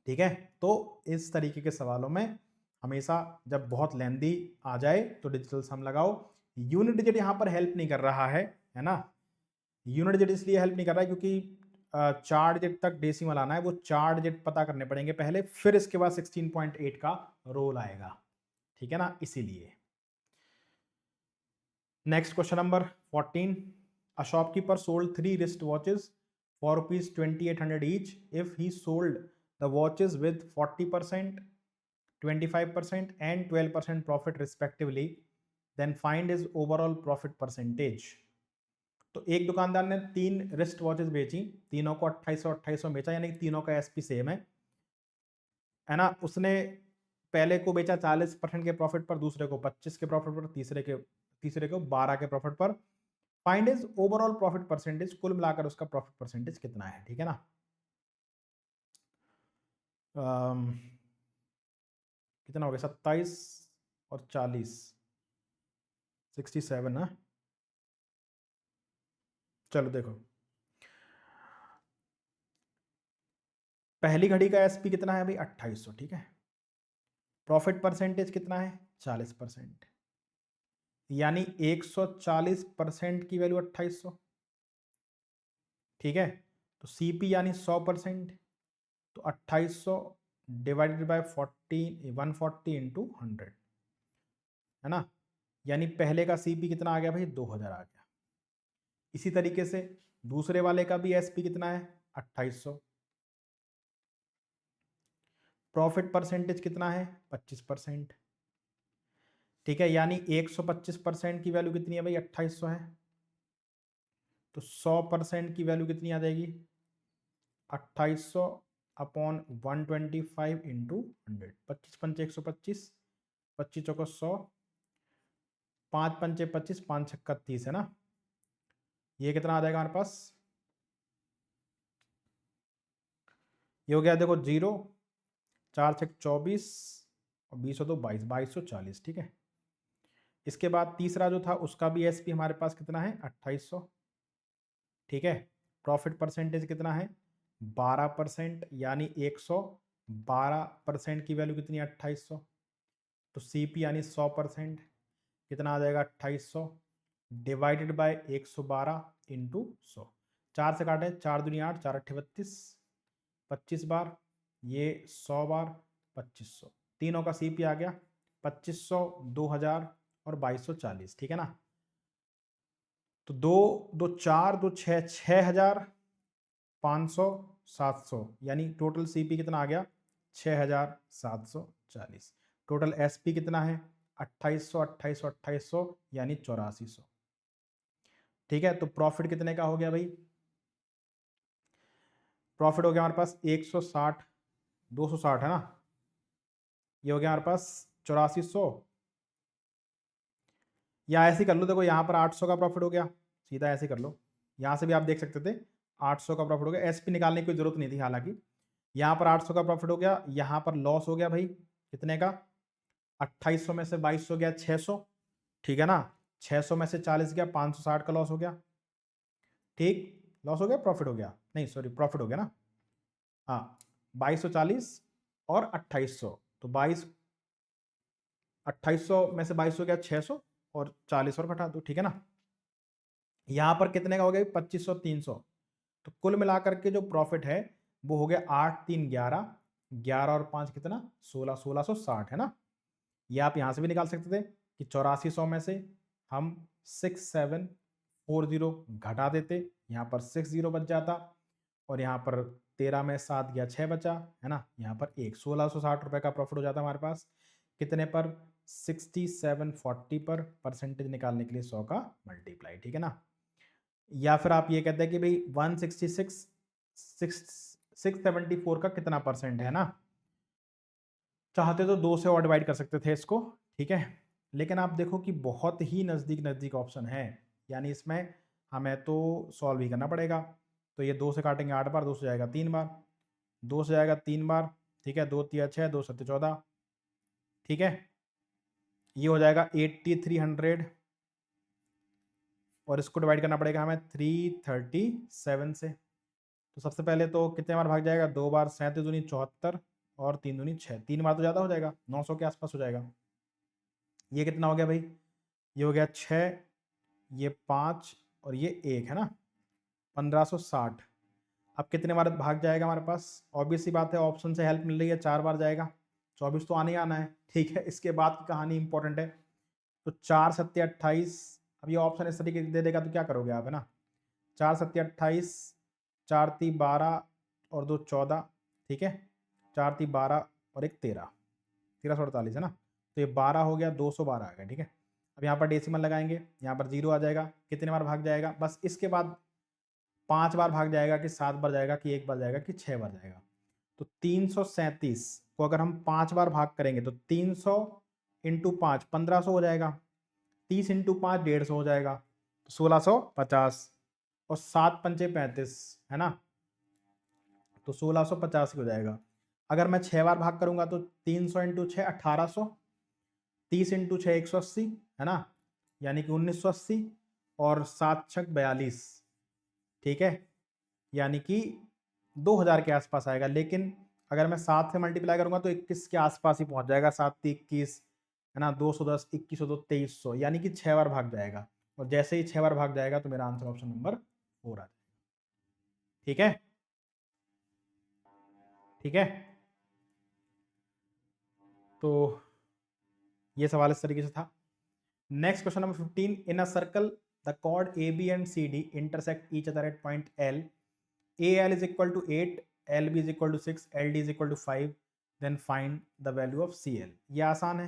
A: ठीक है, तो इस तरीके के सवालों में हमेशा जब बहुत लेंदी आ जाए तो डिजिटल सम लगाओ, यूनिट डिजिट यहाँ पर हेल्प नहीं कर रहा है ना, यूनिट डिजिट इसलिए हेल्प नहीं कर रहा है क्योंकि 4 डिजिट तक डेसिमल आना है, वो 4 डिजिट पता करने पड़ेंगे पहले, फिर इसके बाद 16.8 का रोल आएगा, ठीक है ना, इसीलिए। Next question number 14, a shopkeeper sold 3 wrist watches for rupees 2800 each. If he sold the watches with 40%, 25% and 12% profit respectively, then find his overall profit percentage. तो एक दुकानदार ने 3 रिस्ट वॉचेस बेची, तीनों को 2800 बेचा, यानी कि तीनों का एसपी सेम है ना, उसने पहले को बेचा 40% के प्रॉफिट पर, दूसरे को 25 के प्रॉफिट पर, तीसरे को 12 के प्रॉफिट पर, find is overall profit percentage, कुल मिलाकर उसका प्रॉफिट परसेंटेज कितना है, ठीक है ना, कितना हो गया 27 और 40, 67 ना, चलो देखो, पहली घड़ी का एसपी कितना है भाई 2800, ठीक है, प्रॉफिट परसेंटेज कितना है 40%, यानी 140% की वैल्यू 2800, ठीक है, तो सीपी यानी 100%, तो 2800 डिवाइडेड बाय 140 इंटू 100, है ना, यानी पहले का सीपी कितना आ गया भाई 2000 आ गया। इसी तरीके से दूसरे वाले का भी एसपी कितना है 2800। प्रॉफिट परसेंटेज कितना है 25%। ठीक है, यानी 125% की वैल्यू कितनी है भाई 2800 है, तो 100% की वैल्यू कितनी आ जाएगी 2800 अपॉन 125 इंटू 100। 25 पंचे 125, 25 चौको 100, 5 पंचे 25, 5 छक्का 30, है ना। ये कितना आ जाएगा हमारे पास, ये हो गया देखो 0, 4 छक 24 और 20 हो तो 22, 2240। ठीक है, इसके बाद तीसरा जो था उसका भी एसपी हमारे पास कितना है 2800। ठीक है, प्रॉफिट परसेंटेज कितना है 12%, यानी 112% की वैल्यू कितनी है 2800, तो सीपी यानी 100% कितना आ जाएगा 2800 डिवाइडेड बाय 112 इंटू 100। 4 से काटें, 4 दूनी 8, 4 अट्ठे 32, 25 बार, ये 100 बार, 2500, तीनों का सीपी आ गया 2500, 2000 और 2240। ठीक है ना, तो 2 2 4 2 6 6000, 500, 700, यानी टोटल सीपी कितना आ गया 6740। टोटल एसपी कितना है 2800 2800 2800, यानी 8400। ठीक है, तो प्रॉफिट कितने का हो गया भाई, प्रॉफिट हो गया हमारे पास 160, 260 है ना, ये हो गया हमारे पास 8400, या ऐसे ही कर लो, देखो यहाँ पर 800 का प्रॉफिट हो गया, सीधा ऐसे कर लो, यहाँ से भी आप देख सकते थे 800 का प्रॉफिट हो गया, एसपी निकालने की कोई जरूरत नहीं थी, हालांकि यहाँ पर 800 का प्रॉफिट हो गया, यहाँ पर लॉस हो गया भाई कितने का 2800 में से 2200 गया 600। ठीक है ना, 600 में से 40 गया 560 का लॉस हो गया। ठीक, लॉस हो गया प्रॉफिट हो गया, नहीं सॉरी प्रॉफिट हो गया ना, हाँ 2240 और 2800, तो 2800 में से 2200 गया 600 और 40 और घटा दो। ठीक है ना, यहाँ पर कितने का हो गया 2500 300, तो कुल मिलाकर के जो प्रॉफिट है वो हो गया 8 3 11, 11 और 5 कितना 16, 1660, है ना। ये आप यहाँ से भी निकाल सकते थे कि 8400 में से हम 6740 घटा देते, यहाँ पर 60 बच जाता, और यहाँ पर 13 में 7 गया 6 बचा, है ना, यहाँ पर 1660 रुपए का प्रॉफिट हो जाता है हमारे पास, कितने पर 6740 पर, परसेंटेज निकालने के लिए 100 का मल्टीप्लाई। ठीक है ना, या फिर आप ये कहते हैं कि भाई 674 का कितना परसेंट है ना, चाहते तो 2 से और डिवाइड कर सकते थे इसको। ठीक है, लेकिन आप देखो कि बहुत ही नज़दीक नज़दीक ऑप्शन है, यानी इसमें हमें तो सॉल्व ही करना पड़ेगा। तो ये 2 से काटेंगे 8 बार, 2 से जाएगा 3 बार, 2 से जाएगा 3 बार। ठीक है, 2 तिया 6, 2 सत्ते 14। ठीक है, ये हो जाएगा 8300, और इसको डिवाइड करना पड़ेगा हमें 337 से। तो सबसे पहले तो कितने बार भाग जाएगा, 2 बार, 37 दूनी 74 और 3 दूनी 6, 3 बार तो ज़्यादा हो जाएगा, 900 के आसपास हो जाएगा। ये कितना हो गया भाई, ये हो गया 6, ये 5 और ये 1, है ना, 1560। अब कितने बार भाग जाएगा हमारे पास, ऑब्वियस सी बात है ऑप्शन से हेल्प मिल रही है, 4 बार जाएगा, 24 तो आने ही आना है। ठीक है, इसके बाद की कहानी इंपॉर्टेंट है, तो 4 सत्ते 28। अब ये ऑप्शन इस तरीके दे देगा तो क्या करोगे आप, है ना, 4 सत्ते 28, 4 ती 12 और 2 14। ठीक है, 4 ती 12 और 1 13, 1348, है ना, तो ये 12 हो गया, 212 आ गया। ठीक है, अब यहाँ पर डेसिमल लगाएंगे, यहाँ पर 0 आ जाएगा, कितने बार भाग जाएगा, बस इसके बाद 5 बार भाग जाएगा कि 7 बार जाएगा कि 1 बार जाएगा कि 6 बार जाएगा। तो 337 को अगर हम 5 बार भाग करेंगे तो 300 इंटू 5 1500 हो जाएगा, 30 इंटू 5 150 हो जाएगा, तो 1650, और 7 पंचे 35, है ना, तो 1650 हो जाएगा। अगर मैं 6 बार भाग करूंगा तो 300 इंटू 6 1800, 30 इंटू 6 180, है ना, यानी कि 1980, और 7 छक 42। ठीक है, यानी कि 2000 के आसपास आएगा, लेकिन अगर मैं 7 से मल्टीप्लाई करूंगा तो 21 के आसपास ही पहुंच जाएगा, 7 × 21, है ना, 210, 2100 तो 2300, यानी कि 6 बार भाग जाएगा, और जैसे ही 6 बार भाग जाएगा तो मेरा आंसर ऑप्शन नंबर 4 आ जाएगा। ठीक है, ठीक है, तो ये सवाल इस तरीके से था। Next question number 15, in a circle the chord A B and C D intersect each other at point L, A L is equal to 8, L B is equal to 6, L D is equal to 5, then find the value of C L. ये आसान है,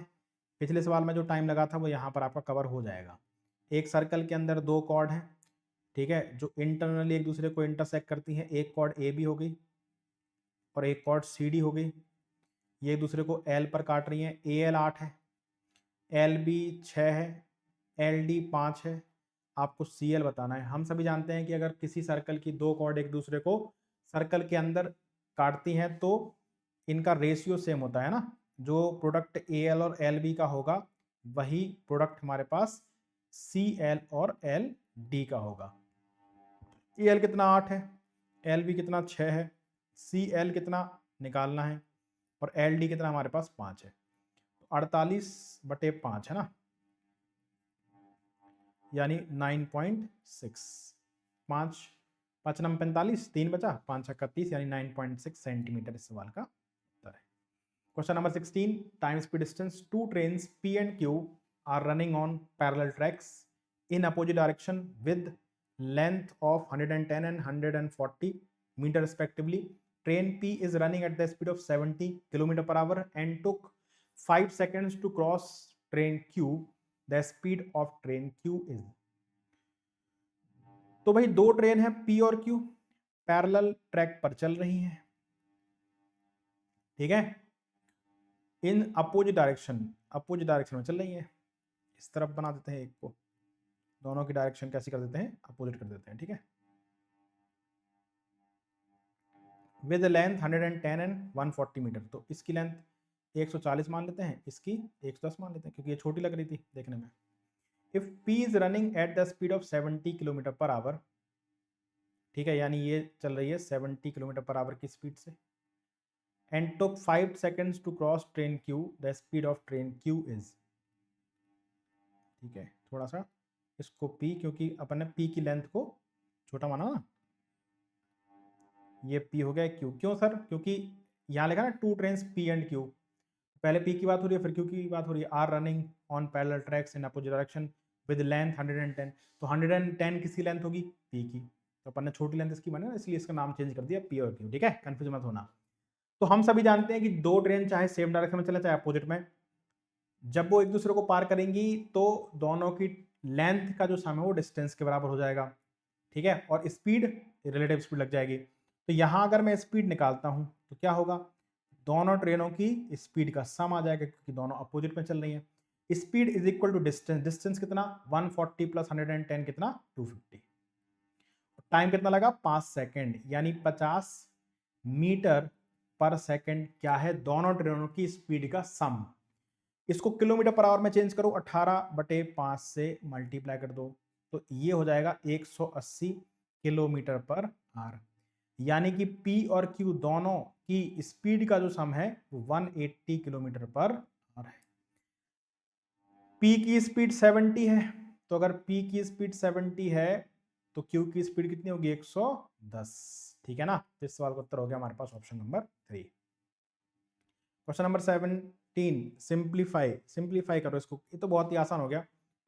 A: पिछले सवाल में जो time लगा था वो यहाँ पर आपका कवर हो जाएगा। एक सर्कल के अंदर दो कॉर्ड हैं, ठीक है, जो इंटरनली एक दूसरे को इंटरसेक्ट करती हैं। एक कॉर्ड ए बी हो गई और एक कॉर्ड सी डी हो गई, ये एक दूसरे को एल पर काट रही हैं। ए एल 8 है, एल बी 6 है, एल डी 5 है, आपको सी एल बताना है। हम सभी जानते हैं कि अगर किसी सर्कल की दो कॉर्ड एक दूसरे को सर्कल के अंदर काटती हैं तो इनका रेशियो सेम होता है ना, जो प्रोडक्ट ए एल और एल बी का होगा वही प्रोडक्ट हमारे पास सी एल और एल डी का होगा। ए एल कितना 8 है, एल बी कितना 6 है, सी एल कितना निकालना है, और एल डी कितना हमारे पास 5 है। 48/5 है ना, यानी 9.6। 5 5 नम 45, 3 बचा, 5 31, यानी 9.6 सेंटीमीटर इस सवाल का उत्तर है। Question number 16, time speed distance, two trains P and Q are running on parallel tracks in opposite direction with length of 110 and 140 meter respectively. Train P is running at the speed of 70 km/h and took 5 seconds to cross train Q. The speed of train Q is। तो भाई दो train है P और Q, parallel track पर चल रही हैं, ठीक है, इन अपोजिट डायरेक्शन में चल रही है। इस तरफ बना देते हैं एक को, दोनों की डायरेक्शन कैसी कर देते हैं, अपोजिट कर देते हैं, ठीक है। विद लेंथ 110 एंड 140 मीटर, तो इसकी लेंथ 140 मान लेते हैं, इसकी 110 मान लेते हैं क्योंकि ये छोटी लग रही थी देखने में। If P is running at the speed of 70 km/h, ठीक है, यानी ये चल रही है 70 km/h की स्पीड से, and took 5 seconds to cross train Q, the speed of train Q is, ठीक है, थोड़ा सा इसको P, क्योंकि अपन ने P की लेंथ को छोटा माना ना, ये P हो गया Q। क्यों सर? क्योंकि यहाँ लिखा ना two trains P and Q, पहले P की बात हो रही है फिर Q की बात हो रही है। Are running on parallel tracks in opposite direction with length 110, तो 110 किसकी लेंथ होगी, P की, तो अपन ने छोटी लेंथ इसकी बने ना, इसलिए इसका नाम चेंज कर दिया P और Q, ठीक है, कंफ्यूज मत होना। तो हम सभी जानते हैं कि दो ट्रेन चाहे सेम डायरेक्शन में चले चाहे अपोजिट में, जब वो एक दूसरे को पार करेंगी तो दोनों की लेंथ का जो सम है वो डिस्टेंस के बराबर हो जाएगा, ठीक है, और स्पीड रिलेटिव स्पीड लग जाएगी। तो यहाँ अगर मैं स्पीड निकालता हूँ तो क्या होगा, दोनों ट्रेनों की स्पीड का सम आ जाएगा क्योंकि दोनों अपोजिट में चल रही हैं। Speed is equal to distance, distance कितना 140 प्लस 110 कितना 250, टाइम कितना लगा 5 सेकेंड, यानी 50 मीटर पर सेकेंड क्या है, दोनों ट्रेनों की स्पीड का सम। इसको किलोमीटर पर आवर में चेंज करो, 18/5 से मल्टीप्लाई कर दो, तो ये हो जाएगा 180 किलोमीटर पर आवर, यानी कि P और Q दोनों की स्पीड का जो सम है वो 180 किलोमीटर पर आवर है। P की स्पीड 70 है, तो अगर P की स्पीड 70 है तो Q की स्पीड कितनी होगी, 110, ठीक है ना। तो इस सवाल का उत्तर हो गया हमारे पास option number 3। Question number 17, simplify करो इसको, ये तो बहुत ही आसान हो गया।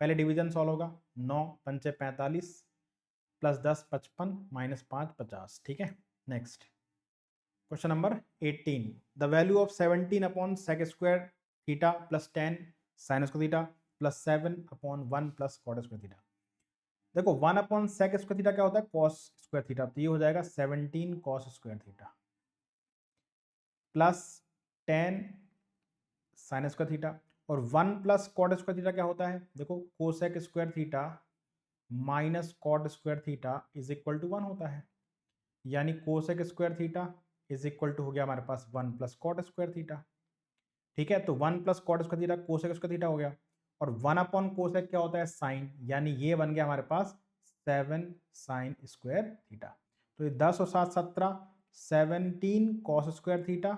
A: पहले डिवीजन सॉल्व होगा, 9 पंचे 45 प्लस 10 55 माइनस 5 50, ठीक है। Next question number 18, the value of 17/sec² theta plus 10 sin square theta plus 7/1 plus cot square theta. देखो 1/sec² थीटा क्या होता है, cos स्क्वायर थीटा, तो ये हो जाएगा 17 cos square theta plus 10 sin square theta, और 1 प्लस cot स्क्वायर थीटा क्या होता है, देखो cosec square theta minus cot square theta is equal to 1 होता है, यानी cosec square theta is equal to हो गया हमारे पास 1 प्लस cot स्क्वायर थीटा, ठीक है। तो 1 plus cot square theta cosec square theta हो गया, और 1 कोसेक क्या होता है, साइन, यानी ये बन गया हमारे पास 7 साइन स्क्वायर थीटा। तो ये 10 और 7 17, 17 cos square theta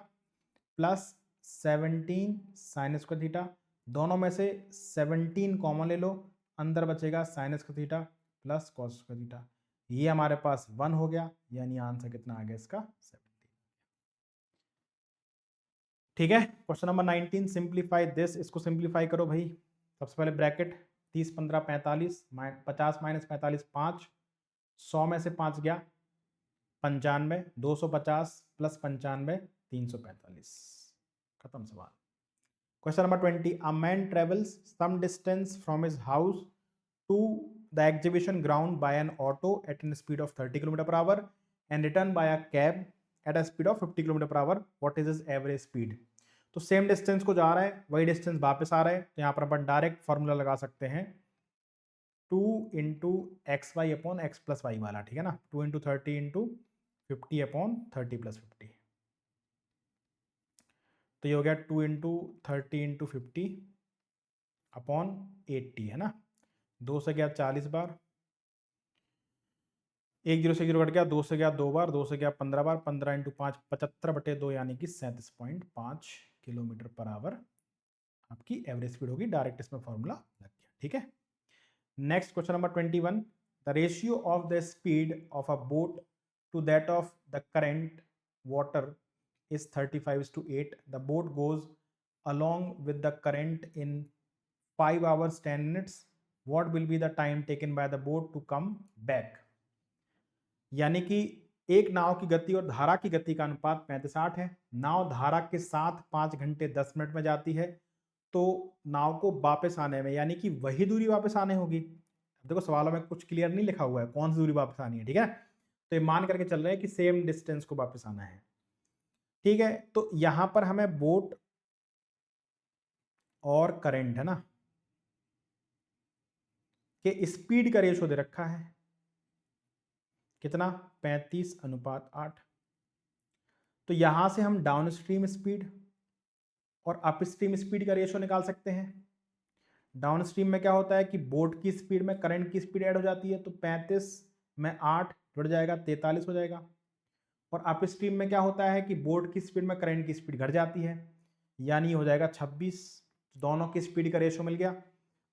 A: plus 17 sign square theta, दोनों में से 17 कॉमन ले लो, अंदर बचेगा sign square theta plus cos square theta, ये हमारे पास 1 हो गया, यानी आंसर कितना आ गया इसका 17। ठीक है। क्वेश्चन नंबर 19, सिंप्लीफाई दिस, इसको सिंप्लीफाई करो भाई। सबसे पहले ब्रैकेट 30 15 45 50 माइनस 45 5, 100 में से 5 गया 95, 250 प्लस 95 345, खत्म सवाल। Question number 20, a man travels some distance from his house to the exhibition ground by an auto at an speed of 30 kilometre per hour and return by a cab at a speed of 50 kilometre per hour, what is his average speed. तो same distance को जा रहा है, वही distance वापस आ रहा है, तो यहाँ पर अपन डायरेक्ट फॉर्मूला लगा सकते हैं 2 into X Y upon X plus Y वाला, ठीक है ना। 2 इंटू 30 इंटू 50 अपॉन 30 प्लस 50, तो ये हो गया 2 इंटू 30 इंटू 50 अपॉन 80, है ना। 2 से गया 40 बार, 1 जीरो से 0 कट गया, 2 से गया 2 बार, 2 से गया 15 बार, 15 इंटू 5 75/2 यानी कि 37.5 किलोमीटर पर आवर आपकी एवरेज स्पीड होगी। डायरेक्ट इसमें फॉर्मूला लग गया, ठीक है। Next question number 21, the ratio of the speed of a boat to that of the current water is 35:8. The boat goes along with the current in 5 hours 10 minutes. What will be the time taken by the boat to come back? यानी कि एक नाव की गति और धारा की गति का अनुपात 35:8 है। नाव धारा के साथ 5 घंटे 10 मिनट में जाती है, तो नाव को वापस आने में यानी कि वही दूरी वापस आने होगी। देखो सवालों में कुछ क्लियर नहीं लिखा हुआ है कौन सी दूरी वापस आनी है, ठीक है। तो ये मान करके चल रहे हैं कि सेम डिस्टेंस को वापस आना है, ठीक है। तो यहां पर हमें बोट और करंट, है ना, कि स्पीड का रेशो दे रखा है कितना 35:8। तो यहां से हम डाउन स्ट्रीम स्पीड और अप स्ट्रीम स्पीड का रेशो निकाल सकते हैं। डाउन स्ट्रीम में क्या होता है कि बोट की स्पीड में करंट की स्पीड ऐड हो जाती है, तो 35 में 8 जुड़ जाएगा 43 हो जाएगा। और अप स्ट्रीम में क्या होता है कि बोट की स्पीड में करंट की स्पीड घट जाती है, यानी हो जाएगा 26। दोनों की स्पीड का रेशो मिल गया।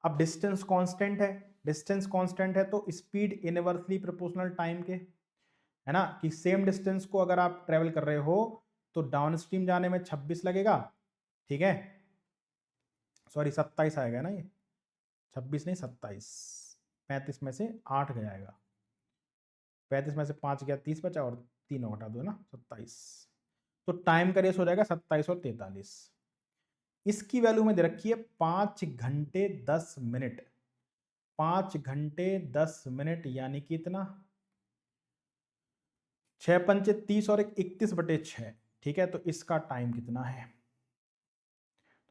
A: अब डिस्टेंस कांस्टेंट है, डिस्टेंस कांस्टेंट है तो स्पीड इनवर्सली प्रोपोर्शनल टाइम के, है ना, कि सेम डिस्टेंस को अगर आप ट्रेवल कर रहे हो तो डाउन स्ट्रीम जाने में 26 लगेगा, ठीक है। सॉरी 27 आएगा ना, ये 26 नहीं 27, 35 में से 8 जाएगा, 35 में से 5 गया 30 बचा और 3 घटा दो ना 27, तो टाइम का रेस हो जाएगा 27 और 43। इसकी वैल्यू में दे रखी है 5 घंटे 10 मिनट, 5 घंटे 10 मिनट यानी कि इतना 6 पंचे 30 और 31/6, ठीक है। तो इसका टाइम कितना है,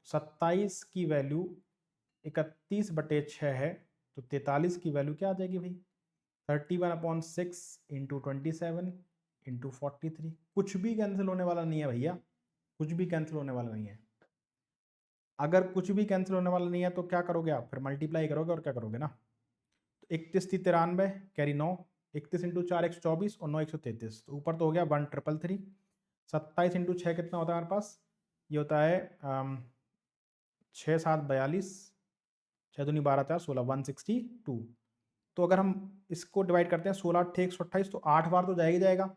A: 27 की वैल्यू 31/6 है, तो 43 की वैल्यू क्या आ जाएगी भाई 31/6 इंटू 27 इंटू 43। कुछ भी कैंसिल होने वाला नहीं है भैया, कुछ भी कैंसिल होने वाला नहीं है। अगर कुछ भी कैंसिल होने वाला नहीं है तो क्या करोगे आप, फिर मल्टीप्लाई करोगे और क्या करोगे ना। तो 31 थी 93 कैरी 9, 31 इंटू 4 124 और 9 133, तो ऊपर तो हो गया 1333। 27 इंटू 6 कितना होता है हमारे पास, ये होता है 6 7 42, 6 दूनी 12 4 16 162। तो अगर हम इसको डिवाइड करते हैं 16 8 128, तो 8 बार तो जाएगा जाएगा,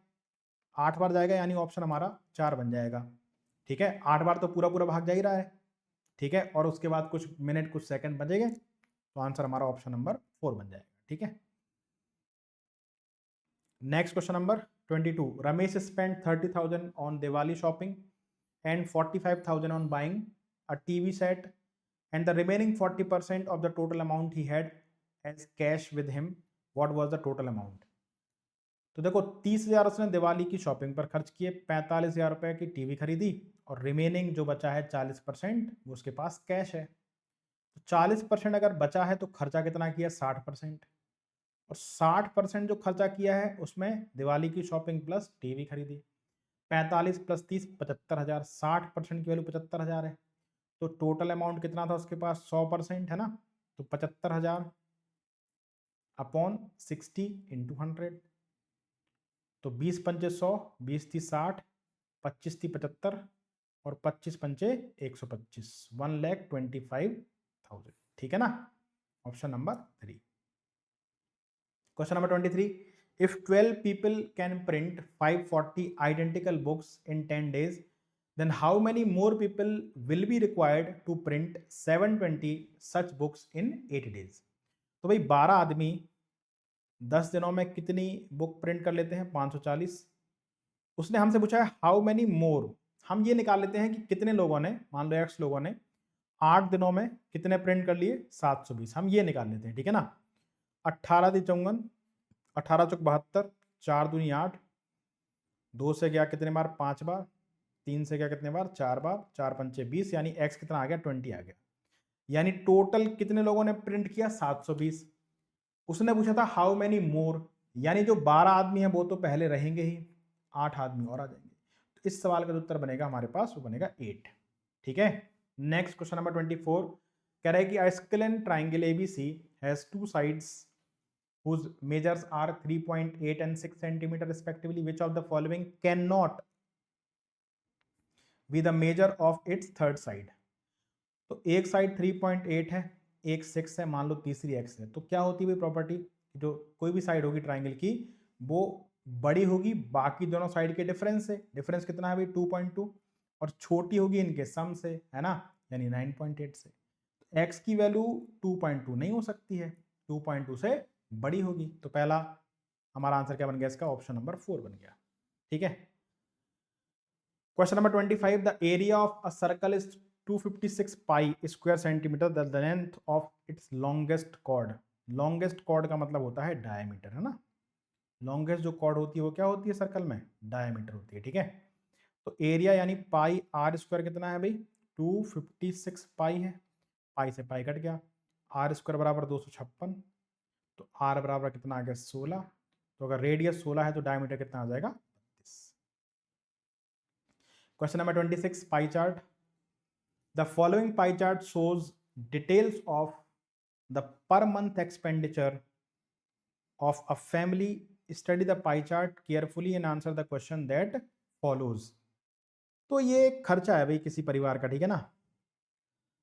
A: 8 बार जाएगा, यानी ऑप्शन हमारा 4 बन जाएगा, ठीक है। 8 बार तो पूरा पूरा भाग जा ही रहा है, ठीक है, और उसके बाद कुछ मिनट कुछ सेकंड बचेंगे, तो आंसर हमारा ऑप्शन नंबर 4 बन जाएगा, ठीक है। Next question number 22, Ramesh spend 30,000 on Diwali shopping and 45,000 on buying a TV set and the remaining 40% of the total amount he had as cash with him, what was the total amount. तो देखो 30,000 उसने दिवाली की shopping पर खर्च किए, 45,000 रुपए की TV खरीदी, और रिमेनिंग जो बचा है 40% वो उसके पास कैश है। तो 40% अगर बचा है तो खर्चा कितना किया 60%, और 60% जो खर्चा किया है उसमें दिवाली की शॉपिंग प्लस टीवी खरीदी। 45 प्लस 30 75,000, 60% की वैल्यू 75,000 है, तो टोटल अमाउंट कितना था उसके पास 100%, है ना, तो 75,000 अपॉन 60 इंटू 100, तो 20 पंचे 100, 20 थी 60, 25 थी 75 और 25 पंचे 125, 1,25,000, ठीक है ना, option number 3। Question number 23, if 12 people can print 540 identical books in 10 days, then how many more people will be required to print 720 such books in 80 days? तो भाई 12 आदमी 10 दिनों में कितनी बुक प्रिंट कर लेते हैं? 540। उसने हमसे पूछा है हाउ मेनी मोर। हम ये निकाल लेते हैं कि कितने लोगों ने, मान लो x लोगों ने 8 दिनों में कितने प्रिंट कर लिए? 720। हम ये निकाल लेते हैं, ठीक है ना। 18 × 54, 18 × 72, 4 दूनी 8, 2 से गया कितने बार? 5 बार, 3 से गया कितने बार? 4 बार, 4 पंचे 20, यानी x कितना आ गया? 20 आ गया। यानी टोटल कितने लोगों ने प्रिंट किया? 720। उसने पूछा था हाउ मेनी मोर, यानी जो 12 आदमी हैं वो तो पहले रहेंगे ही, 8 आदमी और आ जाएंगे। तो इस सवाल का जो उत्तर बनेगा हमारे पास वो बनेगा 8। ठीक है। नेक्स्ट क्वेश्चन नंबर 24 कह रहा है कि a scalene triangle ABC has two sides whose measures are 3.8 and 6 centimeter respectively. Which of the following cannot be the measure of its third side? तो एक साइड 3.8 है, एक 6 है, मान लो तीसरी x है। तो क्या होती है प्रॉपर्टी? जो कोई भी साइड होगी ट्राइंगल की वो बड़ी होगी बाकी दोनों साइड के डिफरेंस से। डिफरेंस कितना है भाई? 2.2। और छोटी होगी इनके सम से, है ना, यानी 9.8 से। x की वैल्यू 2.2 नहीं हो सकती है, 2.2 से बड़ी होगी। तो पहला हमारा आंसर क्या बन गया इसका? ऑप्शन नंबर 4 बन गया। ठीक है। Question number 25 the area of a circle is 256 pi square centimetre, the length of its longest chord. Longest chord का मतलब होता है डायमीटर, है ना। लॉन्गेस्ट जो कॉर्ड होती है वो क्या होती है सर्कल में? डायमीटर होती है। ठीक है। तो एरिया यानी पाई आर स्क्वायर कितना है भाई? 256 पाई है। पाई से पाई कट गया, आर स्क्वायर बराबर 256। तो आर बराबर कितना आ गया? 16। तो अगर रेडियस 16 है तो डायमीटर कितना आ जाएगा? 32। Question number 26 pie chart. The following pie chart shows details of the per month expenditure of a family. Study the pie chart carefully and answer the question that follows. तो ये खर्चा है भाई किसी परिवार का, ठीक है ना।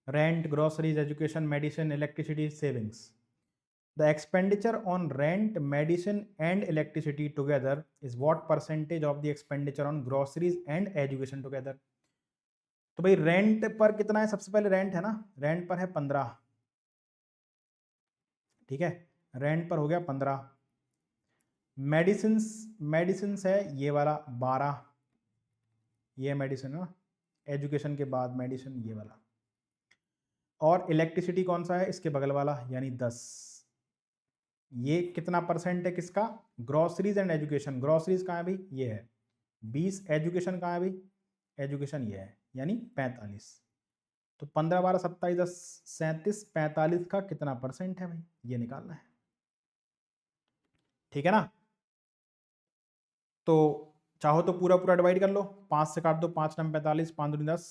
A: Rent, groceries, education, medicine, electricity, savings. The expenditure on rent, medicine and electricity together is what percentage of the expenditure on groceries and education together? तो भाई रेंट पर कितना है? सबसे पहले रेंट है ना, रेंट पर है 15। ठीक है, रेंट पर हो गया 15। मेडिसिन है ये वाला 12, ये मेडिसिन है ना, एजुकेशन के बाद मेडिसिन ये वाला। और इलेक्ट्रिसिटी कौन सा है? इसके बगल वाला, यानी 10। ये कितना परसेंट है किसका? Groceries and education. ग्रोसरीज कहाँ है भाई? ये है 20। एजुकेशन कहाँ है भाई? एजुकेशन ये है, यानी 45। तो 15, 12, 27, 10, 37, 45 का कितना परसेंट है भाई? ये निकालना है। ठीक है ना। तो चाहो तो पूरा पूरा डिवाइड कर लो, 5 से काट दो, 5 9 45, 5 दूनी 10,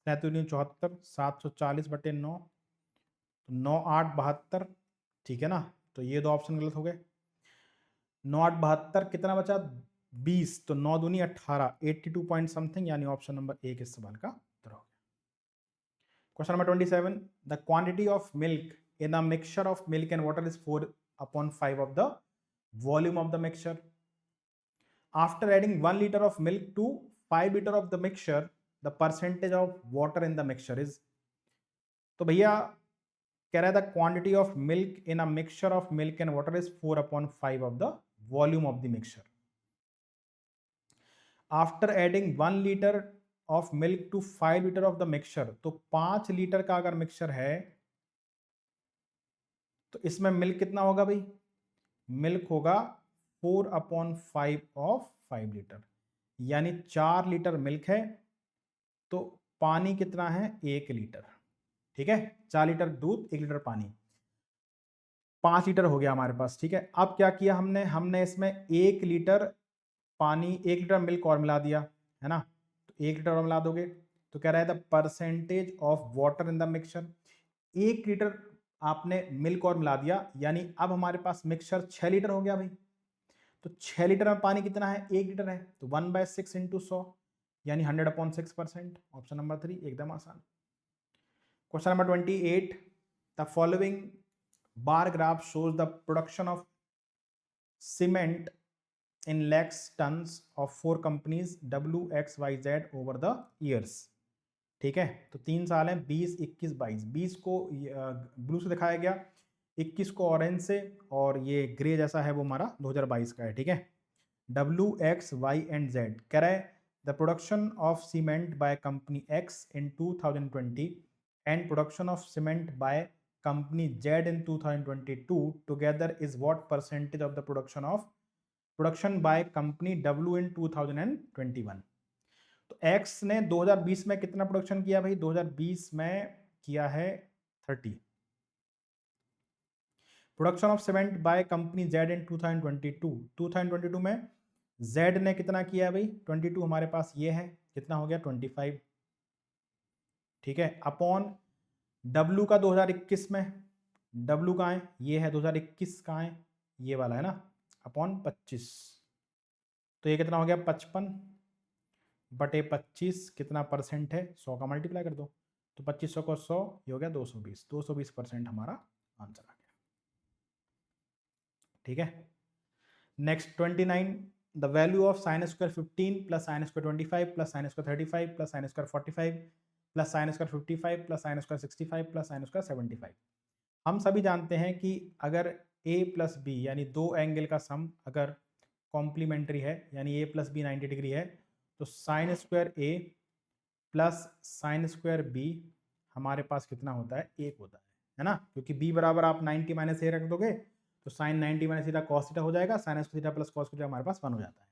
A: 7 दूनी 74, 740/9, तो 9 8 72। ठीक है ना। तो ये दो ऑप्शन गलत हो गए। 9 8 72 कितना बचा? 20। तो 9 दूनी 18, 82 पॉइंट समथिंग, यानी ऑप्शन नंबर 1 इस सवाल का उत्तर हो गया। Question number 27 the quantity of milk in a mixture of milk and water is 4/5 of the volume of the mixture. After adding 1 liter of milk to 5 liter of the mixture, the percentage of water in the mixture is। तो भैया कह रहा है the quantity of milk in a mixture of milk and water is 4/5 of the volume of the mixture. After adding 1 liter of milk to 5 liter of the mixture, तो 5 litre का अगर mixture है तो इसमें मिल्क कितना होगा भाई? Milk होगा 4/5 ऑफ 5 लीटर, यानी 4 लीटर मिल्क है तो पानी कितना है? 1 लीटर। ठीक है, 4 लीटर दूध 1 लीटर पानी, 5 लीटर हो गया हमारे पास। ठीक है, अब क्या किया हमने? हमने इसमें 1 लीटर पानी, 1 लीटर मिल्क और मिला दिया, है ना। तो 1 लीटर और मिला दोगे तो कह रहा है the percentage of water in the mixture. 1 litre आपने मिल्क और मिला दिया, यानी अब हमारे पास मिक्सचर 6 लीटर हो गया भाई। तो 6 लीटर में पानी कितना है? 1 लीटर है, तो 1/6 × 100, यानी 100/6%। ऑप्शन नंबर 3 एकदम आसान। Question number 28 the following bar graph shows the production of cement in lakhs tons of 4 companies W X Y Z over the years। ठीक है, तो 3 साल हैं, 20, 21, 22। 20 को ब्लू से दिखाया गया, 21 को ऑरेंज से, और ये ग्रे जैसा है वो हमारा 2022 का है। ठीक है, W X Y and Z कह रहा है the production of cement by company X in 2020 and production of cement by company Z in 2022 together is what percentage of the production by company W in 2021। तो X ने 2020 में कितना production किया भाई? 2020 में किया है 30। Production of cement by company Z इन 2022 में Z ने कितना किया भाई? 22 हमारे पास ये है, कितना हो गया? 25। ठीक है, अपॉन W का 2021 में, W कहाँ है? ये है 2021 कहाँ है? ये वाला है ना, अपॉन 25। तो ये कितना हो गया? 55 बटे 25 कितना परसेंट है? 100 का मल्टीप्लाई कर दो, तो 2500 को 100, ये हो गया 220। 220% हमारा आंसर आ गया। ठीक है, next 29, the value of sine square 15 plus sine square 25 plus sine square 35 plus sine square 45 plus sine square 55 plus sine square 65 plus sine square 75। हम सभी जानते हैं कि अगर a प्लस बी यानी दो एंगल का सम अगर कॉम्प्लीमेंट्री है, यानी a प्लस बी 90 डिग्री है, तो sine square a plus sine square b हमारे पास कितना होता है? 1 होता है ना, क्योंकि b बराबर आप 90 माइनस a रख दोगे तो sine 90 minus theta cos theta हो जाएगा, sine square theta plus cos theta हमारे पास 1 हो जाता है।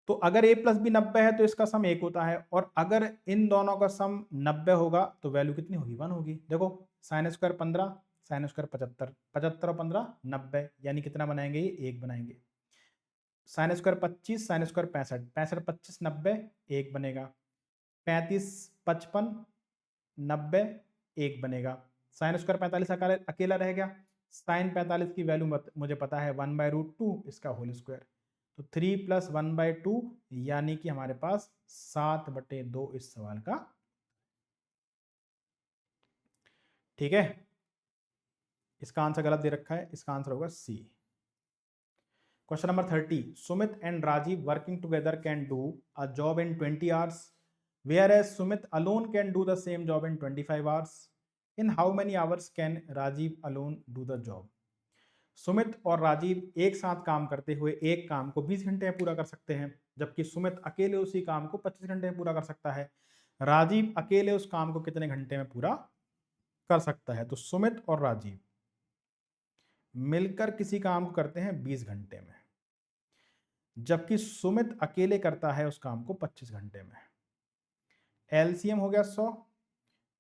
A: तो अगर a प्लस बी 90 है तो इसका सम 1 होता है, और अगर इन दोनों का सम 90 होगा तो वैल्यू कितनी होगी? 1 होगी। देखो, साइन स्क्वायर 15, साइन स्क्वायर 75, 75 और 15 90, यानी कितना बनाएंगे? ये 1 बनाएंगे। साइन स्क्वायर 25, साइन स्क्वायर 65, 65 25 90, 1 बनेगा। 35 55 90, 1 बनेगा। साइन स्क्वायर 45 अकेला रह गया। साइन 45 की वैल्यू मुझे पता है 1/√2 इसका होल स्क्वायर, तो 3 प्लस 1/2 यानी कि हमारे पास 7/2 इस सवाल का। ठीक है, इसका आंसर गलत दे रखा है, इसका आंसर होगा C. Question number 30, Sumit and Rajiv working together can do a job in 20 hours whereas Sumit alone can do the same job in 25 hours. In how many hours can Rajiv alone do the job? Sumit और राजीव एक साथ काम करते हुए एक काम को 20 घंटे में पूरा कर सकते हैं, जबकि सुमित अकेले उसी काम को 25 घंटे में पूरा कर सकता है। राजीव अकेले उस काम को कितने घंटे में पूरा कर सकता है? तो सुमित और राजीव मिलकर किसी काम को करते हैं 20 घंटे में, जबकि सुमित अकेले करता है उस काम को 25 घंटे में। एलसीएम हो गया 100,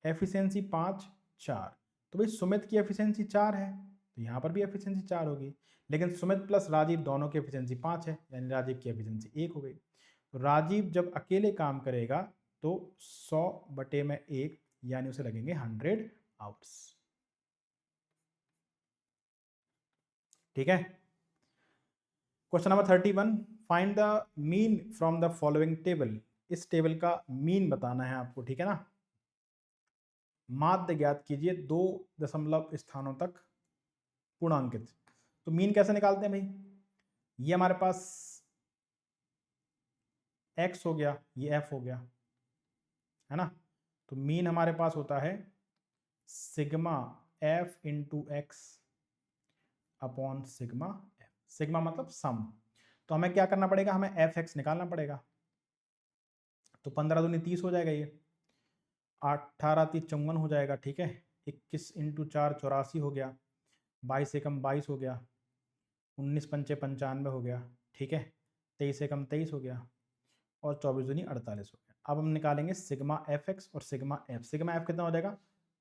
A: एफिशिएंसी 5 4, तो भाई सुमित की एफिशिएंसी 4 है तो यहाँ पर भी एफिशिएंसी 4 होगी, लेकिन सुमित प्लस राजीव दोनों की एफिशिएंसी 5 है, यानी राजीव की एफिशिएंसी 1 हो गई। तो राजीव जब अकेले काम करेगा तो 100/1 यानी उसे लगेंगे 100 आवर्स। ठीक है, question number 31, find the mean from the following table. इस टेबल का मीन बताना है आपको। ठीक है ना, माध्य ज्ञात कीजिए 2 दशमलव स्थानों तक पूर्णांकित। तो मीन कैसे निकालते हैं भाई? ये हमारे पास x हो गया, ये f हो गया, है ना। तो मीन हमारे पास होता है sigma f into x upon sigma f। Sigma मतलब सम। तो हमें क्या करना पड़ेगा? हमें fx निकालना पड़ेगा। तो 15 दूनी 30 हो जाएगा, ये 18 3 54 हो जाएगा। ठीक है, 21 इंटू 4 84 हो गया, 22 एकम 22 हो गया, 19 पंचे 95 हो गया। ठीक है, 23 एकम 23 हो गया, और 24 दूनी 48 हो गया। अब हम निकालेंगे सिग्मा एफ एक्स और सिग्मा एफ। सिग्मा एफ कितना हो जाएगा?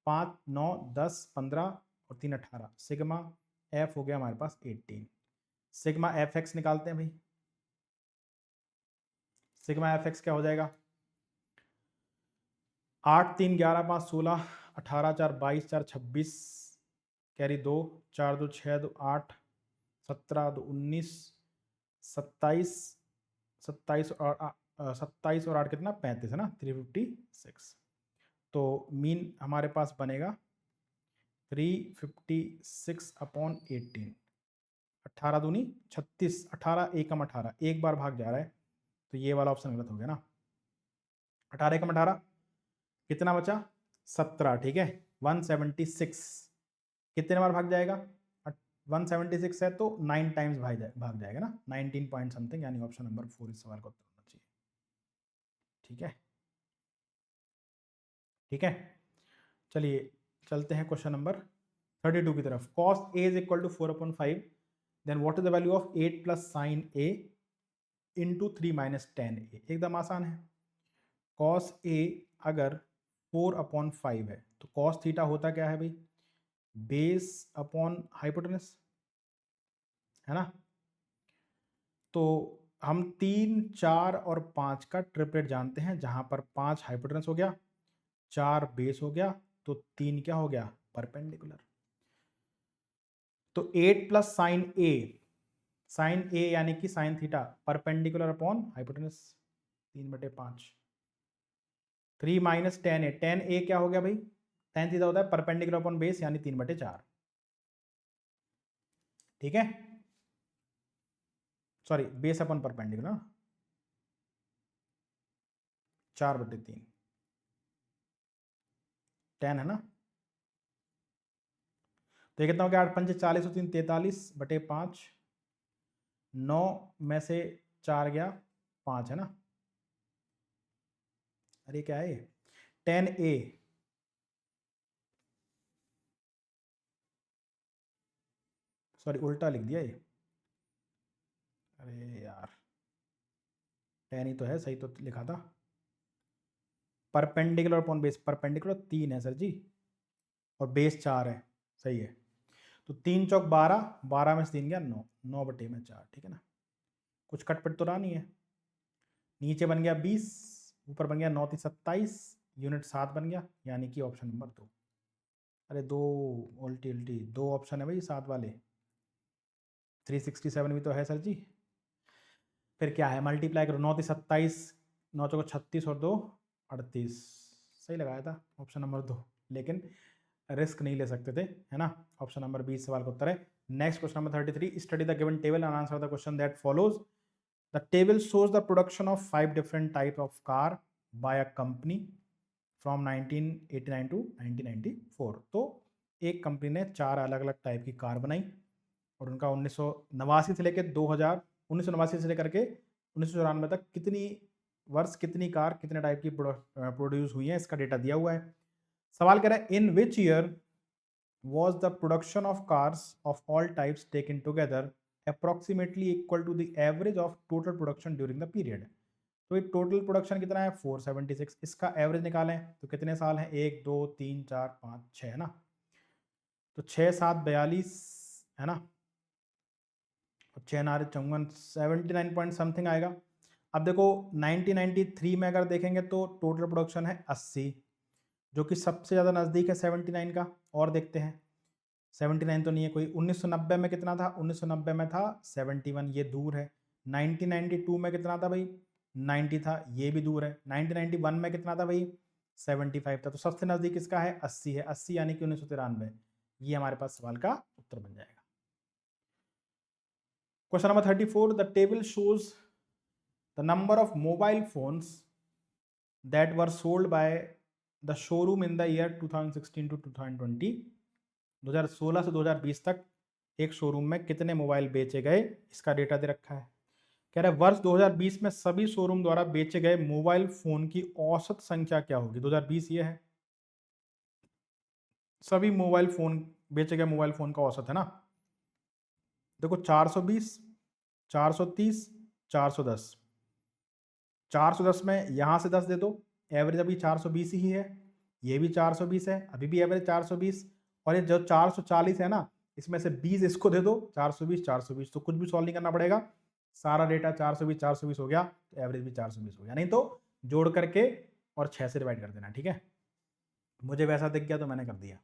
A: 5 9 10 15 और 3 18। सिग्मा एफ हो गया हमारे पास 18। सिग्मा एफ एक्स निकालते हैं भाई। सिग्मा एफ एक्स क्या हो जाएगा? 8 3 11 5 16, 18 4 22 4 26, कैरी 2, 4 2 6 2 8, 17 2 19, 27 27 और 27 और 8 कितना? 35 है ना, 356। तो मीन हमारे पास बनेगा 356/18। 18 दूनी 36, 18 एकम 18, एक बार भाग जा रहा है, तो ये वाला ऑप्शन गलत हो गया ना। 18 एकम 18 कितना बचा 17, ठीक है। 176 कितने बार भाग जाएगा, 176 है तो 9 टाइम्स भाग जाएगा ना, 19 पॉइंट समथिंग, यानी ऑप्शन नंबर 4 इस सवाल का उत्तर होना चाहिए। ठीक है, ठीक है। चलिए चलते हैं क्वेश्चन नंबर 32 की तरफ। cos a is equal to 4/5, then what is the value of 8 plus sine a into 3 minus ten A. एकदम आसान है। cos a अगर 4/5 है तो cos थीटा होता क्या है भाई, बेस अपॉन हाइपोटेनस, है ना। तो हम 3, 4 और 5 का ट्रिपलेट जानते हैं, जहां पर 5 हाइपोटेनस हो गया, 4 बेस हो गया, तो 3 क्या हो गया परपेंडिकुलर। तो 8 प्लस साइन ए यानी कि sine theta perpendicular upon hypotenuse 3/5। 3 minus ten A क्या हो गया भाई, टेन थीटा होता है परपेंडिकुलर अपॉन बेस यानी 3/4। ठीक है, सॉरी बेस अपॉन परपेंडिकुलर 4/3 10 है ना। तो ये कितना हो गया, 8 पंचे 40 और 3 43/5, 9 में से 4 गया 5, है ना। अरे क्या है 10A, सॉरी उल्टा लिख दिया ये, अरे यार 10 ही तो है, सही तो लिखा था। परपेंडिकुलर अपॉन बेस, परपेंडिकुलर 3 है सर जी, और बेस 4 है, सही है। तो 3 चौक 12, 12 में से 3 गया 9, 9/4, ठीक है ना। कुछ कटपट तो रहा नहीं है। नीचे बन गया 20, ऊपर बन गया 9 3 27, यूनिट 7 बन गया, यानी कि ऑप्शन नंबर 2। अरे दो उल्टी उल्टी दो ऑप्शन है भाई 7 वाले, 367 भी तो है सर जी। फिर क्या है, मल्टीप्लाई करो, 9 3 27, 9 चौको 36 और 2 38, सही लगाया था ऑप्शन नंबर 2, लेकिन रिस्क नहीं ले सकते थे, है ना। ऑप्शन नंबर 20 सवाल का उत्तर है। Next question number 33, study the given table and answer the question that follows. The table shows the production of 5 different type of car by a company from 1989 to 1994। तो एक कंपनी ने 4 अलग अलग type की कार बनाई और उनका 1989 से लेकर 2000, 1989 से लेकर के 1994 तक कितनी वर्ष कितनी कार कितने टाइप की प्रोड्यूस हुई है, इसका डेटा दिया हुआ है। सवाल कह रहा है in which year was the production of cars of all types taken together approximately equal to the average of total production during the period। तो ये टोटल प्रोडक्शन कितना है 476, इसका एवरेज निकालें तो कितने साल हैं, 1 2 3 4 5 6, है ना। तो 6 7 42, है ना, और 6 नारे 54, 79 पॉइंट समथिंग आएगा। अब देखो 1993 में अगर देखेंगे तो टोटल प्रोडक्शन है 80, जो कि सबसे ज़्यादा नज़दीक है 79 का। और देखते हैं 79 तो नहीं है कोई। 1990 में कितना था, 1990 में था 71, ये दूर है। 1992 में कितना था भाई, 90 था, ये भी दूर है। 1991 में कितना था भाई, 75 था। तो सबसे नज़दीक इसका है 80 है, 80 यानी कि 1993, ये हमारे पास सवाल का उत्तर बन जाएगा। Question number 34, the table shows the number of mobile phones that were sold by the showroom in the year 2016 to 2020। 2016 से 2020 तक एक शोरूम में कितने मोबाइल बेचे गए, इसका डेटा दे रखा है। कह रहा है वर्ष 2020 में सभी शोरूम द्वारा बेचे गए मोबाइल फोन की औसत संख्या क्या होगी। 2020 ये है, सभी मोबाइल फोन बेचे गए मोबाइल फोन का औसत, है ना। देखो 420, 430, 410, 410 में यहां से 10 दे दो, एवरेज अभी 420 ही है, ये भी 420 है, अभी भी एवरेज 420, और ये जो 440 है ना, इसमें से 20 इसको दे दो, 420 420, तो कुछ भी सॉल्व नहीं करना पड़ेगा, सारा डेटा 420 420 हो गया, तो एवरेज भी 420 हो गया। नहीं तो जोड़ करके और 6 से डिवाइड कर देना, ठीक है। मुझे वैसा दिख गया तो मैंने कर दिया।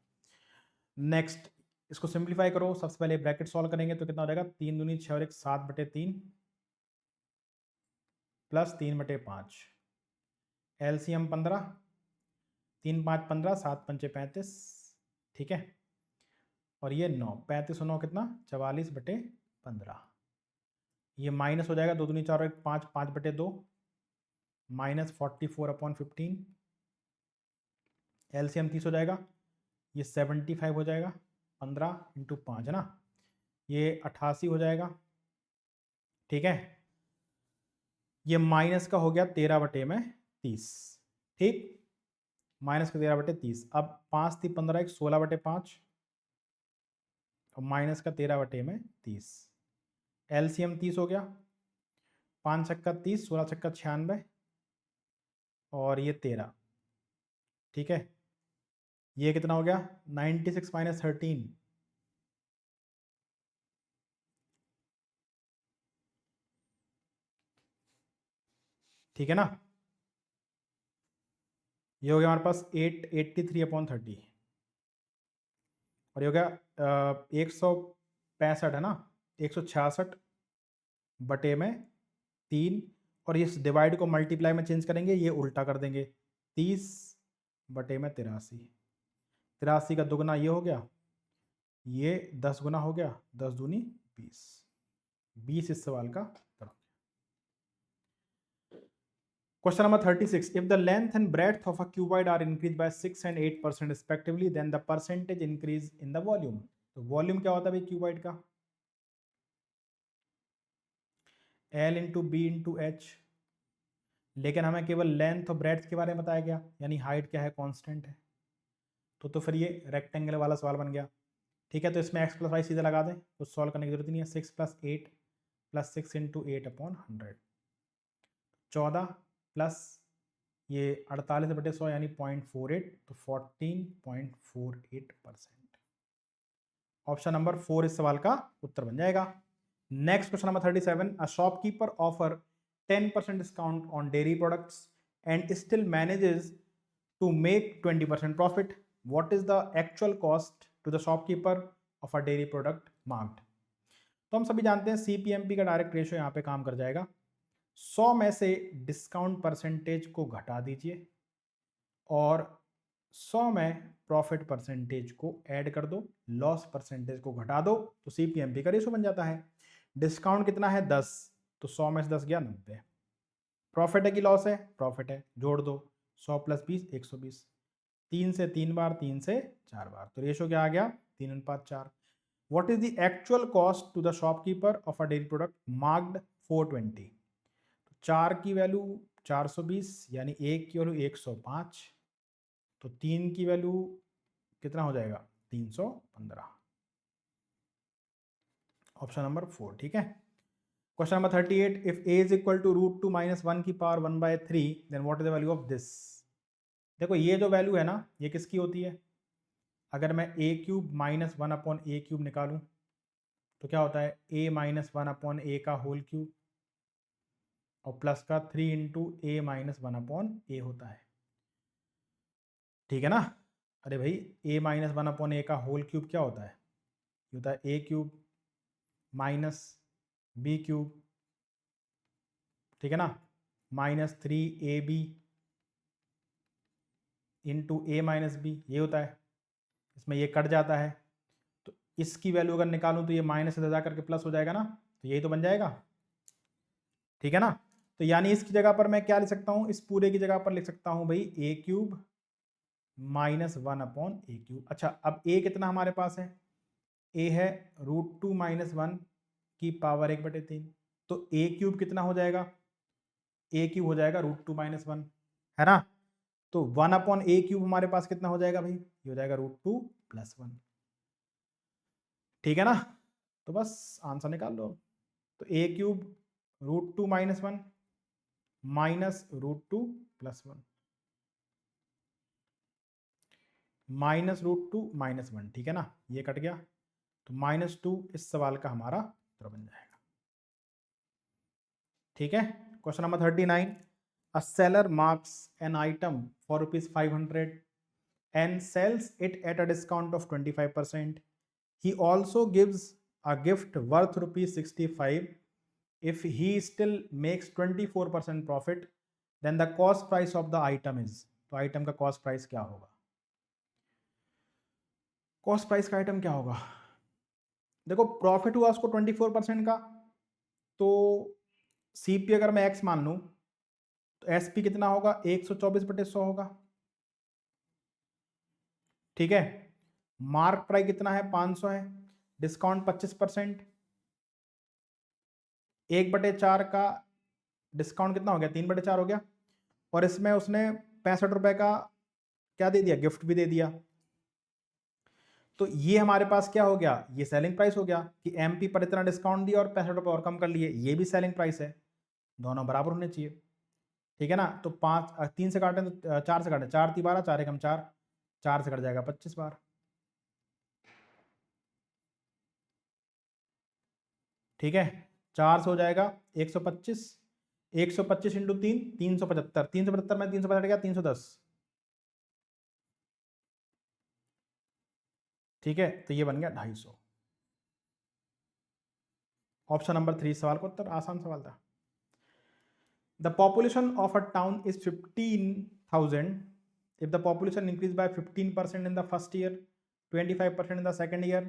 A: नेक्स्ट इसको सिंप्लीफाई करो, सबसे पहले ब्रैकेट सॉल्व करेंगे तो कितना हो जाएगा, 3 दूनी 6 और 1 7/3 प्लस 3/5, एलसीएम 15, 3 5 15, 7 पंचे 35, ठीक है। और ये 9, 35 और 9 कितना 44/3, 15, ये माइनस हो जाएगा, 2 दूनी 4 और 1 5, 5/2 माइनस 44/15, एलसीएम 30 हो जाएगा, ये 75 हो जाएगा, 15 × 5 है ना, ये 88 हो जाएगा। ठीक है, ये माइनस का हो गया 13/30। ठीक, माइनस का 13/30। अब 5 × 3 = 15, 1 16/5 और माइनस का 13/30। एलसीएम 30 हो गया, 5 छक्का 30, 16 छक्का 96 और ये 13। ठीक है, ये कितना हो गया 96 - 13, ठीक है ना, ये हो गया हमारे पास 883/30 और ये हो गया 165 है ना, 166/3 और इस डिवाइड को मल्टीप्लाई में चेंज करेंगे, ये उल्टा कर देंगे, 30/83। 83 का दुगना ये हो गया, ये 10 गुना हो गया, 10 दूनी 20। 20 इस सवाल का उत्तर। Question number 36. If the length and breadth of a cuboid are increased by 6 and 8% respectively, then the percentage increase in the volume. तो वॉल्यूम क्या होता है भाई क्यूबॉइड का? L × B × H, लेकिन हमें केवल लेंथ और ब्रेड्थ के बारे में बताया गया, यानी हाइट क्या है, कांस्टेंट है, तो फिर ये रेक्टेंगल वाला सवाल बन गया। ठीक है, तो इसमें x + y सीधे लगा दें, तो सॉल्व करने की जरूरत नहीं है। 6 + 8 + 6 × 8/100, 14 प्लस ये 48/100 यानी 0.48, तो 14.48%। ऑप्शन नंबर 4 इस सवाल का उत्तर बन जाएगा। Next question number 37। A shopkeeper offer 10% discount on dairy products and still manages to make 20% profit. What is the actual cost to the shopkeeper of a dairy product marked. तो हम सभी जानते हैं CPMP का डायरेक्ट रेशियो यहाँ पे काम कर जाएगा। 100 में से डिस्काउंट परसेंटेज को घटा दीजिए और 100 में प्रॉफिट परसेंटेज को ऐड कर दो, लॉस परसेंटेज को घटा दो, तो CPMP का रेशो बन जाता है। डिस्काउंट कितना है 10, तो 100 में से 10 गया 90। प्रॉफिट है कि लॉस है, प्रॉफिट है, जोड़ दो 100 + 20 120, 3 से 3 बार, 3 से 4 बार, तो रेशो क्या आ गया 3:4। What is the actual cost to the shopkeeper of a dairy product marked 420। 4 की वैल्यू 420 यानी 1 की वैल्यू 105, तो 3 की वैल्यू कितना हो जाएगा 315। ऑप्शन नंबर 4, ठीक है। Question number 38। If a is equal to √2 - 1 की power 1/3, then what is the value of this. देखो ये जो वैल्यू है ना, ये किसकी होती है? अगर मैं a³ - 1/a³ निकालूं तो क्या होता है a - 1/a का होल क्यूब और प्लस का 3 × a - 1/a होता है, ठीक है ना। अरे भाई a - 1/a का होल क्यूब क्या होता है? ये होता है a³ - b³, ठीक है ना, -3ab × a - b, ये होता है। इसमें ये कट जाता है, तो इसकी वैल्यू अगर निकालूं तो ये माइनस से जा करके प्लस हो जाएगा ना, तो यही तो बन जाएगा, ठीक है ना। तो यानी इसकी जगह पर मैं क्या लिख सकता हूं, इस पूरे की जगह पर लिख सकता हूं भाई a³ - 1/a³। अच्छा, अब a कितना हमारे पास है? a है √2 - 1 की पावर 1/3, तो a³ कितना हो जाएगा? a³ हो जाएगा √2 - 1, है ना। तो 1/a³ हमारे पास कितना हो जाएगा भाई? ये हो जाएगा √2 + 1, ठीक है ना। तो बस आंसर निकाल लो। तो a³ √2 - 1 माइनस √2 + 1 माइनस √2 - 1, ठीक है ना, ये कट गया, तो -2 इस सवाल का हमारा उत्तर बन जाएगा, ठीक है। Question number 39। A seller marks an item for ₹500 and sells it at a discount of 25%. He also gives a gift worth ₹65. If he still makes 24% profit, then the cost price of the item is, तो item का cost price क्या होगा? Cost price का item क्या होगा? देखो profit हुआ उसको 24% का, तो सीपी अगर मैं एक्स मान लूं तो एसपी कितना होगा, 124/100 होगा। ठीक है, मार्क प्राइस कितना है, 500 है, डिस्काउंट 25%, 1/4 का डिस्काउंट कितना हो गया, 3/4 हो गया, और इसमें उसने 65 रुपए का क्या दे दिया, गिफ्ट भी दे दिया। तो ये हमारे पास क्या हो गया, ये सेलिंग प्राइस हो गया कि एमपी पर इतना डिस्काउंट दिया और 65 रुपए और कम कर लिए, ये भी सेलिंग प्राइस है, दोनों बराबर होने चाहिए। ठीक है ना, तो 3 से काटें तो 4 से काटें, 4 × 12, 4 × 4, 4 से कट जाएगा 25 बार। ठीक है, 4 से हो जाएगा 125, 125 इंटू 3, 375, 375 में 365 गया 310। ठीक है, तो ये बन गया 250। ऑप्शन नंबर 3 सवाल का उत्तर, आसान सवाल था। The population of a town is 15,000. If the population increased by 15% in the first year, 25% in the second year,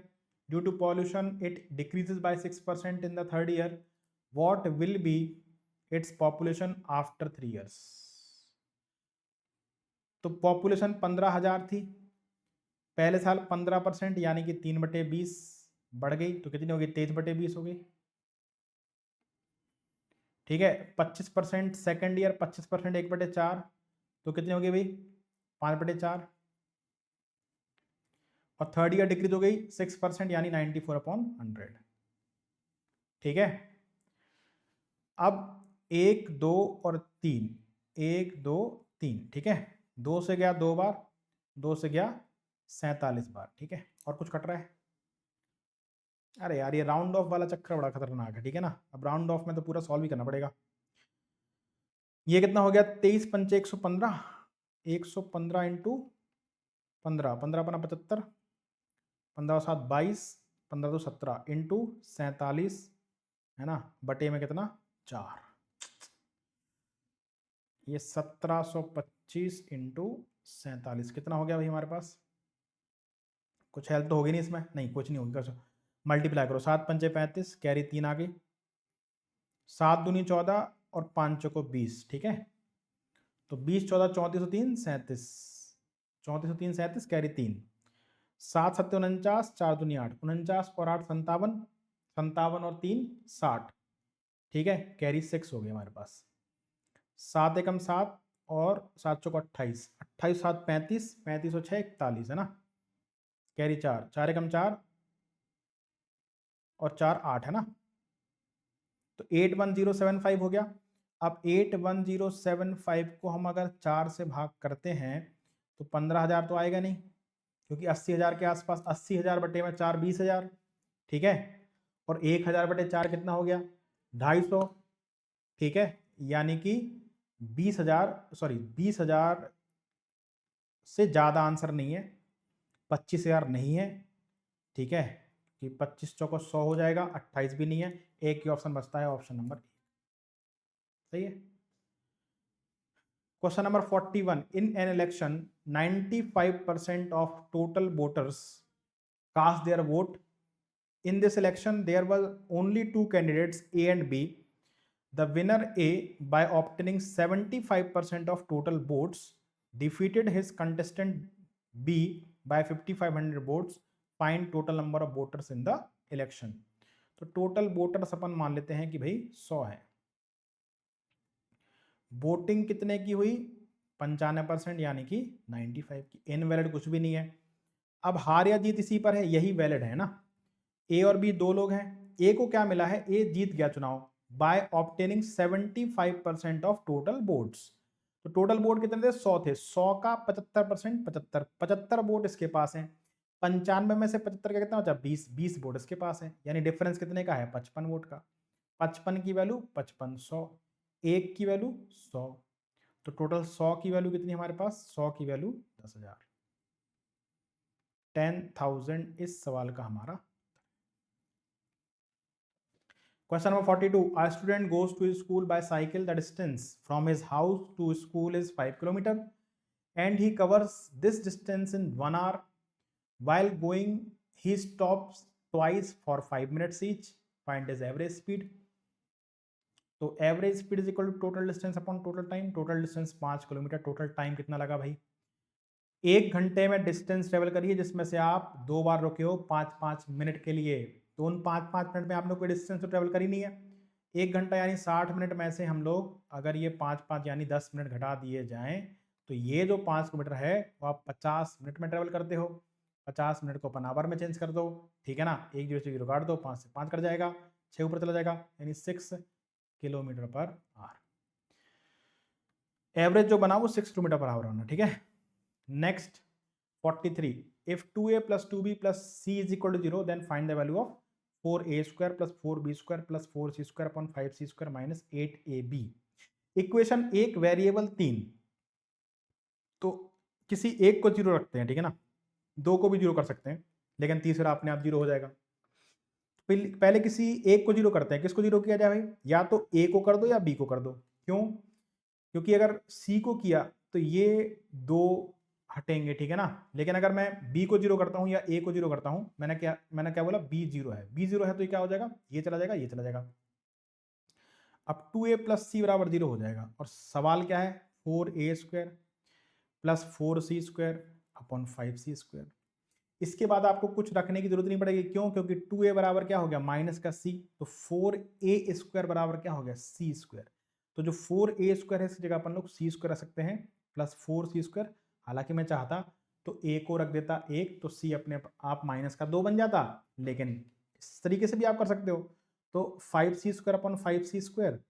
A: due to pollution, it decreases by 6% in the third year. What will be its population after 3 years? तो population 15,000 थी, पहले साल 15% यानी कि 3/20 बढ़ गई, तो कितनी होगी, 23/20 हो गई। ठीक है, 25% सेकेंड ईयर, 25% 1/4, तो कितनी होगी भाई, 5/4, और थर्ड ईयर डिक्रीज हो गई 6% यानी 94/100। ठीक है, अब 1, 2 और 3, 1, 2, 3, ठीक है, 2 से गया 2 बार, 2 से गया 47 बार। ठीक है, और कुछ कट रहा है, अरे यार ये राउंड ऑफ वाला चक्कर बड़ा खतरनाक है। ठीक है ना, अब राउंड ऑफ में तो पूरा सॉल्व ही करना पड़ेगा। ये कितना हो गया, 23 पंचे 115, 115 इंटू 15, 15×5 = 75, 15×7 = 22, 15×2 = 17 इंटू 47, है ना, बटे में कितना, 4, ये 1725 इंटू 47 कितना हो गया भाई हमारे पास, कुछ हेल्प तो होगी नहीं इसमें, नहीं कुछ नहीं होगी, कर मल्टीप्लाई करो, 7 पंचे 35, कैरी 3 आ गई, 7 दूनी 14 और 5 चौको 20। ठीक है, तो 20, 14, 34, 3, 37, 34, 3, 37, कैरी 3, 7 7 49, 4 दूनी 8, 49 और 8 57, 57 और 3 60। ठीक है, कैरी 6 हो गई हमारे पास, 7 एकम 7 और 7 चौको 28, 28 7 35, 35 और 6 41, है ना, कैरी 4, 4 एकम 4 और 4 8, है ना, तो 81075 हो गया। अब 81075 को हम अगर 4 से भाग करते हैं तो 15,000 तो आएगा नहीं, क्योंकि 80,000 के आसपास, 80,000 बटे में 4 20,000। ठीक है, और 1,000/4 कितना हो गया, 250। ठीक है, यानी कि 20,000, सॉरी 20,000 से ज़्यादा आंसर नहीं है, 25,000 नहीं है। ठीक है, कि 25 चौको 100 हो जाएगा, 28 भी नहीं है, एक ही ऑप्शन बचता है, ऑप्शन नंबर 1। सही है। Question number 41, in an election 95% of total voters cast their vote. In this election, there were only 2 candidates, A and B. The winner A, by obtaining 75% of total votes, defeated his contestant B by 5,500 votes. Find total number of voters in the election. तो total voters अपन मान लेते हैं कि भाई 100 है। Voting कितने की हुई, 95%, यानी कि 95 की, इनवैलिड कुछ भी नहीं है। अब हार या जीत इसी पर है, यही वैलिड है ना। ए और बी दो लोग हैं, ए को क्या मिला है, ए जीत गया चुनाव by obtaining 75% of total votes. तो टोटल वोट कितने थे, 100 थे, 100 का 75%, 75 वोट इसके पास है, 95 में से 75 का कितना बचा, 20 वोट इसके पास है, यानी डिफरेंस कितने का है, 55 वोट का। 55 की वैल्यू 55, 100, एक की वैल्यू 100, तो टोटल 100 की वैल्यू कितनी हमारे पास, 100 की वैल्यू 10,000, 10,000 इस सवाल का हमारा। Question number 42. A student goes to his school by cycle. The distance from his house to school is 5 km and he covers this distance in 1 hour. While going, he stops twice for 5 minutes each, find is average speed. तो average speed is equal to total distance upon total time. Total distance 5 kilometre, total time कितना लगा भाई? 1 घंटे में distance travel करिए जिसमें से आप 2 बार रुके हो 5-5 मिनट के लिए, तो उन 5-5 मिनट में आपने कोई डिस्टेंस तो ट्रेवल करी नहीं है। 1 घंटा यानी 60 मिनट में से हम लोग अगर ये 5-5 यानी 10 मिनट घटा दिए जाएं तो ये जो 5 किलोमीटर है वो आप 50 मिनट में ट्रेवल करते हो। 50 मिनट को अपन आवर में चेंज कर दो, ठीक है ना, 1 0 से 0 काट दो, 5 से 5 कट जाएगा, 6 ऊपर चला जाएगा, यानी 6 किलोमीटर पर आवर। एवरेज जो बना वो 6 किलोमीटर पर आवर होना, ठीक है। Next 43, if 2a plus 2b plus c is equal to 0 then find the value of 4a square plus 4b square plus 4c square upon 5c square minus 8ab। Equation एक, variable 3, तो किसी एक को 0 रखते हैं, ठीक है ना, 2 को भी 0 कर सकते हैं लेकिन तीसरा अपने आप 0 हो जाएगा। पहले किसी एक को 0 करते हैं, किसको 0 किया जाए भाई? या तो a को कर दो या b को कर दो। क्यों? क्योंकि अगर c को किया तो ये 2 हटेंगे, ठीक है ना, लेकिन अगर मैं b को 0 करता हूं या a को 0 करता हूं, मैंने क्या बोला, b 0 है, b 0 है तो ये क्या हो जाएगा, ये चला जाएगा, ये चला जाएगा। अब 2a प्लस सी बराबर 0 हो जाएगा, और सवाल क्या है, 4a square plus 4c square upon 5c square. इसके बाद आपको कुछ रखने की जरूरत नहीं पड़ेगी, क्यों? क्योंकि 2a बराबर क्या हो गया, माइनस का c, तो 4a स्क्वायर बराबर क्या हो गया, c स्क्वायर। तो जो 4a स्क्वायर है इस जगह अपन लोग c स्क्वायर रख सकते हैं प्लस 4c स्क्वायर। हालांकि मैं चाहता तो a को रख देता 1, तो c अपने आप माइनस का 2 बन जाता, लेकिन इस तरीके से भी आप कर सकते हो। तो 5c square upon 5c square,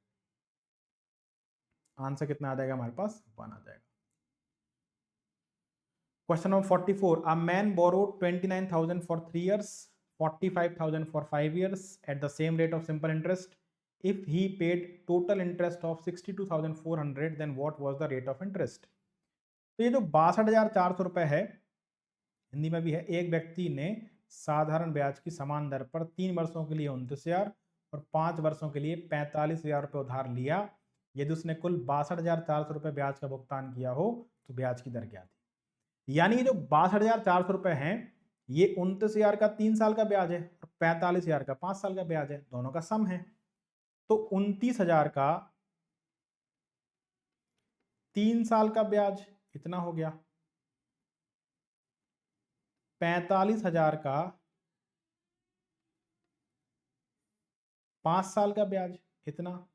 A: answer कितना आ जाएगा हमारे पास, 1 आ जाएगा। Question number 44. A man borrowed 29,000 for 3 years, 45,000 for 5 years at the same rate of simple interest. If he paid total interest of 62,400, then what was the rate of interest? तो ये जो 62,400 रुपए है, हिंदी में भी है, एक व्यक्ति ने साधारण ब्याज की समान दर पर 3 वर्षों के लिए 29,000 और 5 वर्षों के लिए 45,000 रुपये उधार लिया। यदि उसने कुल 62,400 रुपये ब्याज का भुगतान किया हो तो ब्याज की दर क्या थी? यानी ये जो 62,400 रुपये हैं, ये 29,000 का 3 साल का ब्याज है और 45,000 का 5 साल का ब्याज है, दोनों का सम है। तो 29,000 का 3 साल का ब्याज इतना हो गया, 45,000 का 5 साल का ब्याज इतना,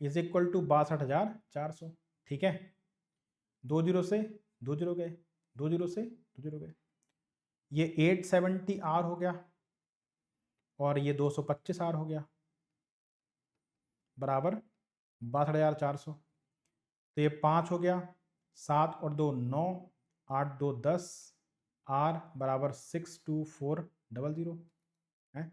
A: इज इक्वल टू 62,400, ठीक है। 2 जीरो से 2 जीरो गए, 2 जीरो से 2 जीरो गए, ये 870 आर हो गया और ये 225 आर हो गया, बराबर 62,400। तो ये 5 हो गया, 7 और 2 9, 8 2 10, आर बराबर 62400 है।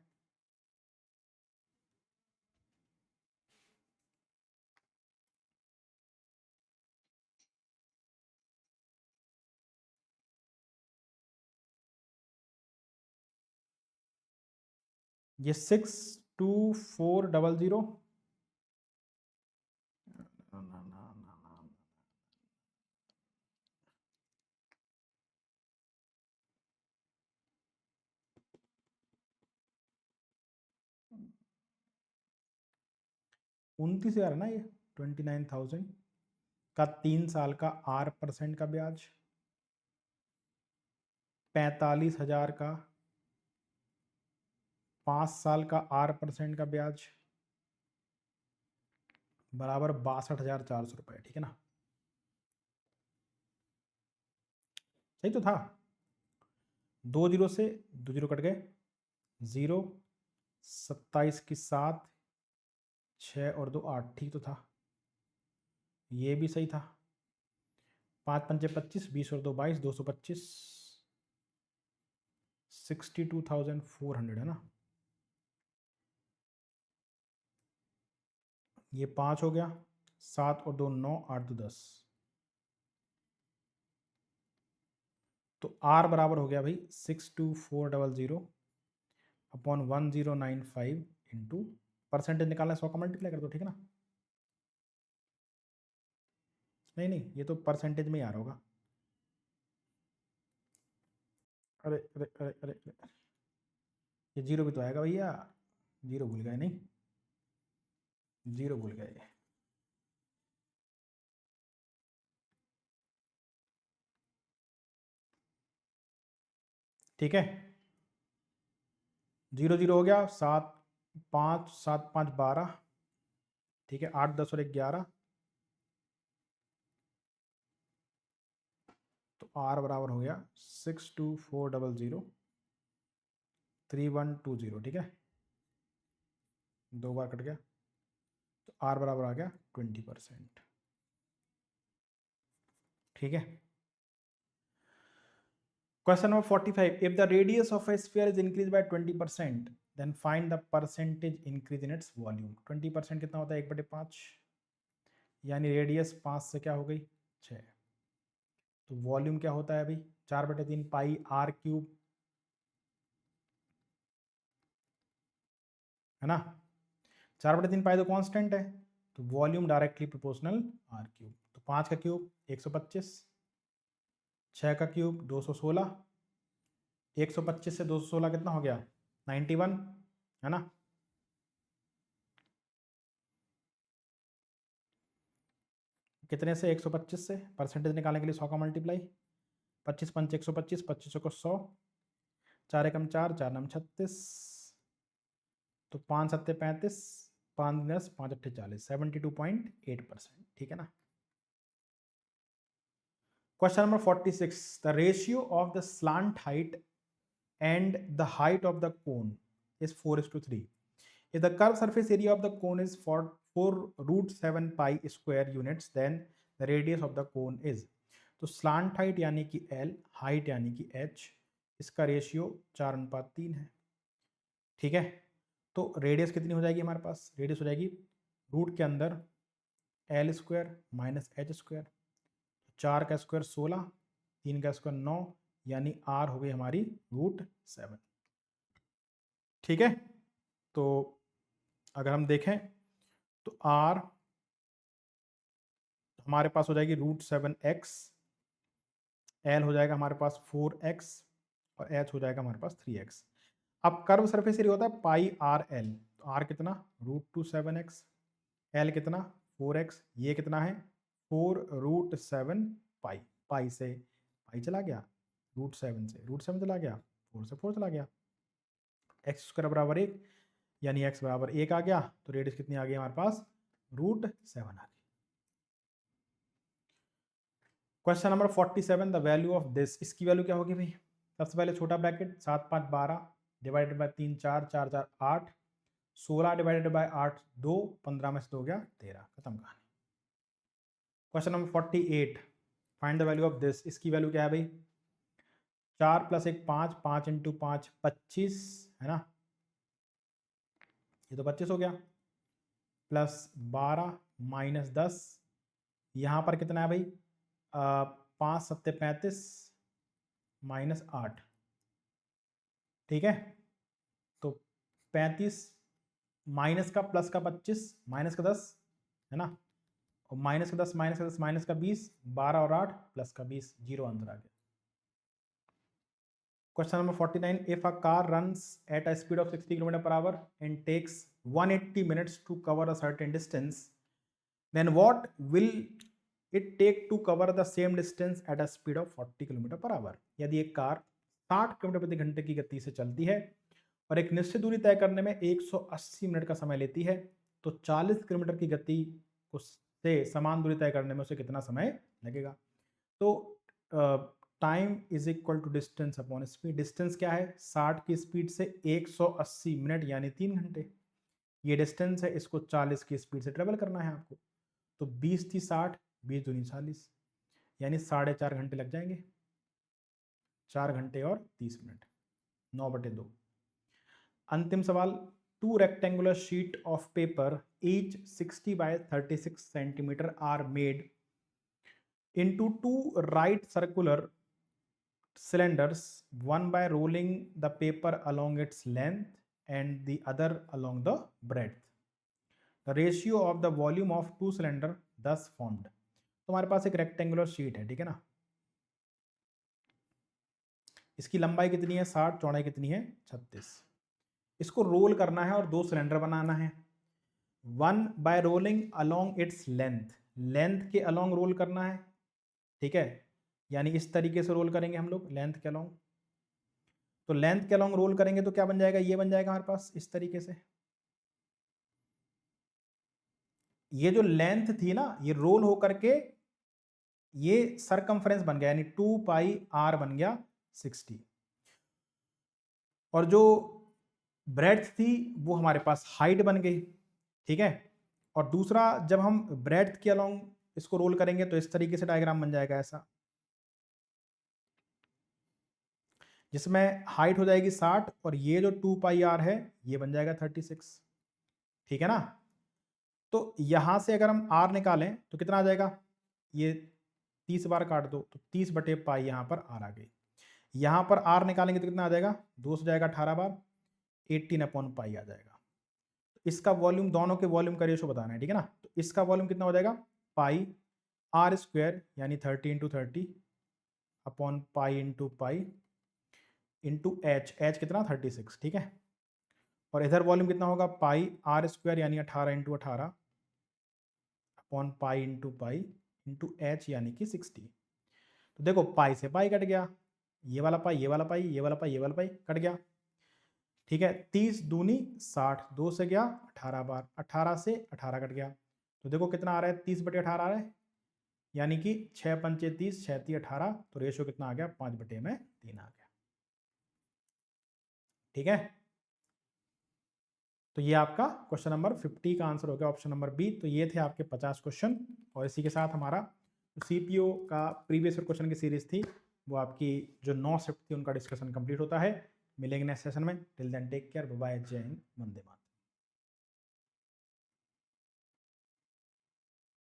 A: ये 62400 29,000 ना, ये 29,000 का 3 साल का 8% का ब्याज, 45,000 का 5 साल का 8% का ब्याज, बराबर 62,400 रुपये, ठीक है ना। सही तो था, 2 जीरो से 2 जीरो कट गए, 0, 27 की 7, 6 और 2 8, ठीक तो था, ये भी सही था। 5 पंचे 25, 20 और 2 22, 225, 62,400 है ना। ये 5 हो गया, 7 और 2 9, 8 2 10, तो आर बराबर हो गया भाई 62400 अपॉन 1095 इंटू, परसेंटेज निकालना 100 का मल्टीप्लाई कर दो, ठीक है ना। नहीं नहीं, ये तो परसेंटेज में ही आ रहा होगा। अरे अरे अरे अरे, अरे। ये 0 भी तो आएगा भैया, 0 भूल गए नहीं, 0 भूल गए। ठीक है, 0 0 हो गया, 7 5 7 5 12, ठीक है, 8 10 और 1 11, तो R बराबर हो गया 62400 3120, ठीक है, 2 बार कट गया, तो R बराबर आ गया 20%, ठीक है। Question number 45, if the radius of a sphere is increase by 20%, then find the percentage increase in its volume. 20% कितना होता है, 1/5, यानी रेडियस 5 से क्या हो गई 6, तो वॉल्यूम क्या होता है अभी 4/3 पाई आर क्यूब, है ना, 4/3 पाई तो कांस्टेंट है, तो volume directly proportional r cube, तो 5 का क्यूब 125, 6 का क्यूब 216, 125 से 216 कितना हो गया 91, है ना, कितने से 125 से, परसेंटेज निकालने के लिए 100 का मल्टीप्लाई, 25 पंच 125, 25 को 100, 4 एकम 4, 4 नम 36, तो 5 सत्ते 35, 5 10 5 अट्ठे 40, 72.8%, ठीक है ना। Question number 46, the ratio of the slant height and the height of the cone is 4:3. If the curved surface area of the cone is 4√7 pi square units, then the radius of the cone is, तो slant height यानी कि L, height यानी कि H, इसका ratio 4:3 है, ठीक है। तो रेडियस कितनी हो जाएगी हमारे पास, रेडियस हो जाएगी रूट के अंदर L square minus H square, 4 का स्क्वायर 16, 3 का स्क्वायर 9, यानी R हो गई हमारी √7, ठीक है। तो अगर हम देखें तो R हमारे पास हो जाएगी √7x, L हो जाएगा हमारे पास 4x और H हो जाएगा हमारे पास 3x। अब कर्व सरफेस एरिया होता है पाई आर एल, तो R कितना √7x, L कितना 4x, ये कितना है 4√7 पाई, पाई से पाई चला गया, √7 चला गया, 4 से 4 चला गया, एक्स स्क्वायर बराबर 1, यानी x बराबर 1 आ गया, तो रेडियस कितनी आ गई हमारे पास √7 आ गई। Question number 47, the value of this, इसकी वैल्यू क्या होगी भाई, सबसे पहले छोटा bracket 7 5 12 divided by 3 4 4 4 8, 16 divided by 8 2, 15 में से 2 गया 13, खत्म कहानी। Question number 48, find the value of this, इसकी वैल्यू क्या है भाई, 4 + 1 5, 5 × 5 25, है ना, ये तो 25 हो गया, प्लस 12 माइनस 10, यहाँ पर कितना है भाई 5 7 35 माइनस 8, ठीक है, तो 35 माइनस का प्लस का 25 माइनस का 10, है ना, और माइनस का 10 माइनस का 10 माइनस का 20, 12 और 8 प्लस का 20, 0 आंसर आ गया। Question number 49, if a car runs at a speed of 60 km/h and takes 180 minutes to cover a certain distance, then what will it take to cover the same distance at a speed of 40 km/h? यदि एक car 60 kilometre प्रति घंटे की गति से चलती है और एक निश्चित दूरी तय करने में 180 मिनट का समय लेती है, तो 40 किलोमीटर की गति को से समान दूरी तय करने में उसे कितना समय लगेगा। तो time is equal to distance upon speed, distance क्या है 60 की स्पीड से 180 मिनट यानी 3 घंटे, ये डिस्टेंस है, इसको 40 की स्पीड से ट्रेवल करना है आपको, तो 20 थी 60, 20 दूनी 40, यानी 4.5 घंटे लग जाएंगे, 4 घंटे और 30 मिनट, 9/2। अंतिम सवाल, 2 rectangular sheet of paper each 60 by 36 centimeter are made into 2 right circular cylinders, one by rolling the paper along its length and the other along the breadth. The ratio of the volume of 2 cylinder thus formed. तो हमारे पास एक rectangular sheet है, ठीक है ना, इसकी लंबाई कितनी है 60, चौड़ाई कितनी है 36, इसको रोल करना है और 2 सिलेंडर बनाना है। 1 bye rolling along its length, length के अलोंग रोल करना है, ठीक है, यानी इस तरीके से रोल करेंगे हम लोग लेंथ के अलोंग। तो लेंथ के अलोंग रोल करेंगे तो क्या बन जाएगा, ये बन जाएगा हमारे पास इस तरीके से। ये जो लेंथ थी ना, ये रोल होकर के ये सरकमफ्रेंस बन गया, यानी 2 पाई r बन गया 60। और जो ब्रेड्थ थी वो हमारे पास हाइट बन गई, ठीक है। और दूसरा, जब हम ब्रेड्थ के अलोंग इसको रोल करेंगे तो इस तरीके से डायग्राम बन जाएगा ऐसा, जिसमें हाइट हो जाएगी 60 और ये जो 2 पाई r है ये बन जाएगा 36, ठीक है ना। तो यहां से अगर हम r निकालें तो कितना आ जाएगा, ये 30 बार काट दो तो 30 बटे पाई यहाँ पर r आ गई। यहाँ पर r निकालेंगे तो कितना आ जाएगा, 2 से जाएगा 18 बार, 18 अपॉन पाई आ जाएगा। इसका वॉल्यूम, दोनों के वॉल्यूम का रेशो बताना है, ठीक है ना। तो इसका वॉल्यूम कितना हो जाएगा, पाई r स्क्वायर यानी 30 into 30 upon pi into pi into H, H कितना 36, ठीक है। और इधर वॉल्यूम कितना होगा, पाई r स्क्वायर यानी 18 into 18 upon pi into H यानी कि 60। तो देखो पाई से पाई कट गया, ये वाला पाई, ये वाला पाई, ये वाला पाई, ये वाला पाई कट गया, ठीक है। 30 दूनी 60, 2 से गया 18 बार, 18 से 18 कट गया, तो देखो कितना आ रहा है, 30 बटे 18 आ रहा है, यानी कि 6 पंचे 30, 6 3 18, तो रेशो कितना आ गया, 5 बटे में 3 आ गया, ठीक है। तो ये आपका क्वेश्चन नंबर 50 का आंसर हो गया, ऑप्शन नंबर बी। तो ये थे आपके 50 क्वेश्चन, और इसी के साथ हमारा सीपीओ का प्रीवियस ईयर क्वेश्चन की सीरीज थी वो आपकी जो 9 शिफ्ट थी उनका डिस्कशन कंप्लीट होता है। मिलेंगे नेक्स्ट सेशन में, till then take care, bye bye, जय हिंद, वंदे मातरम।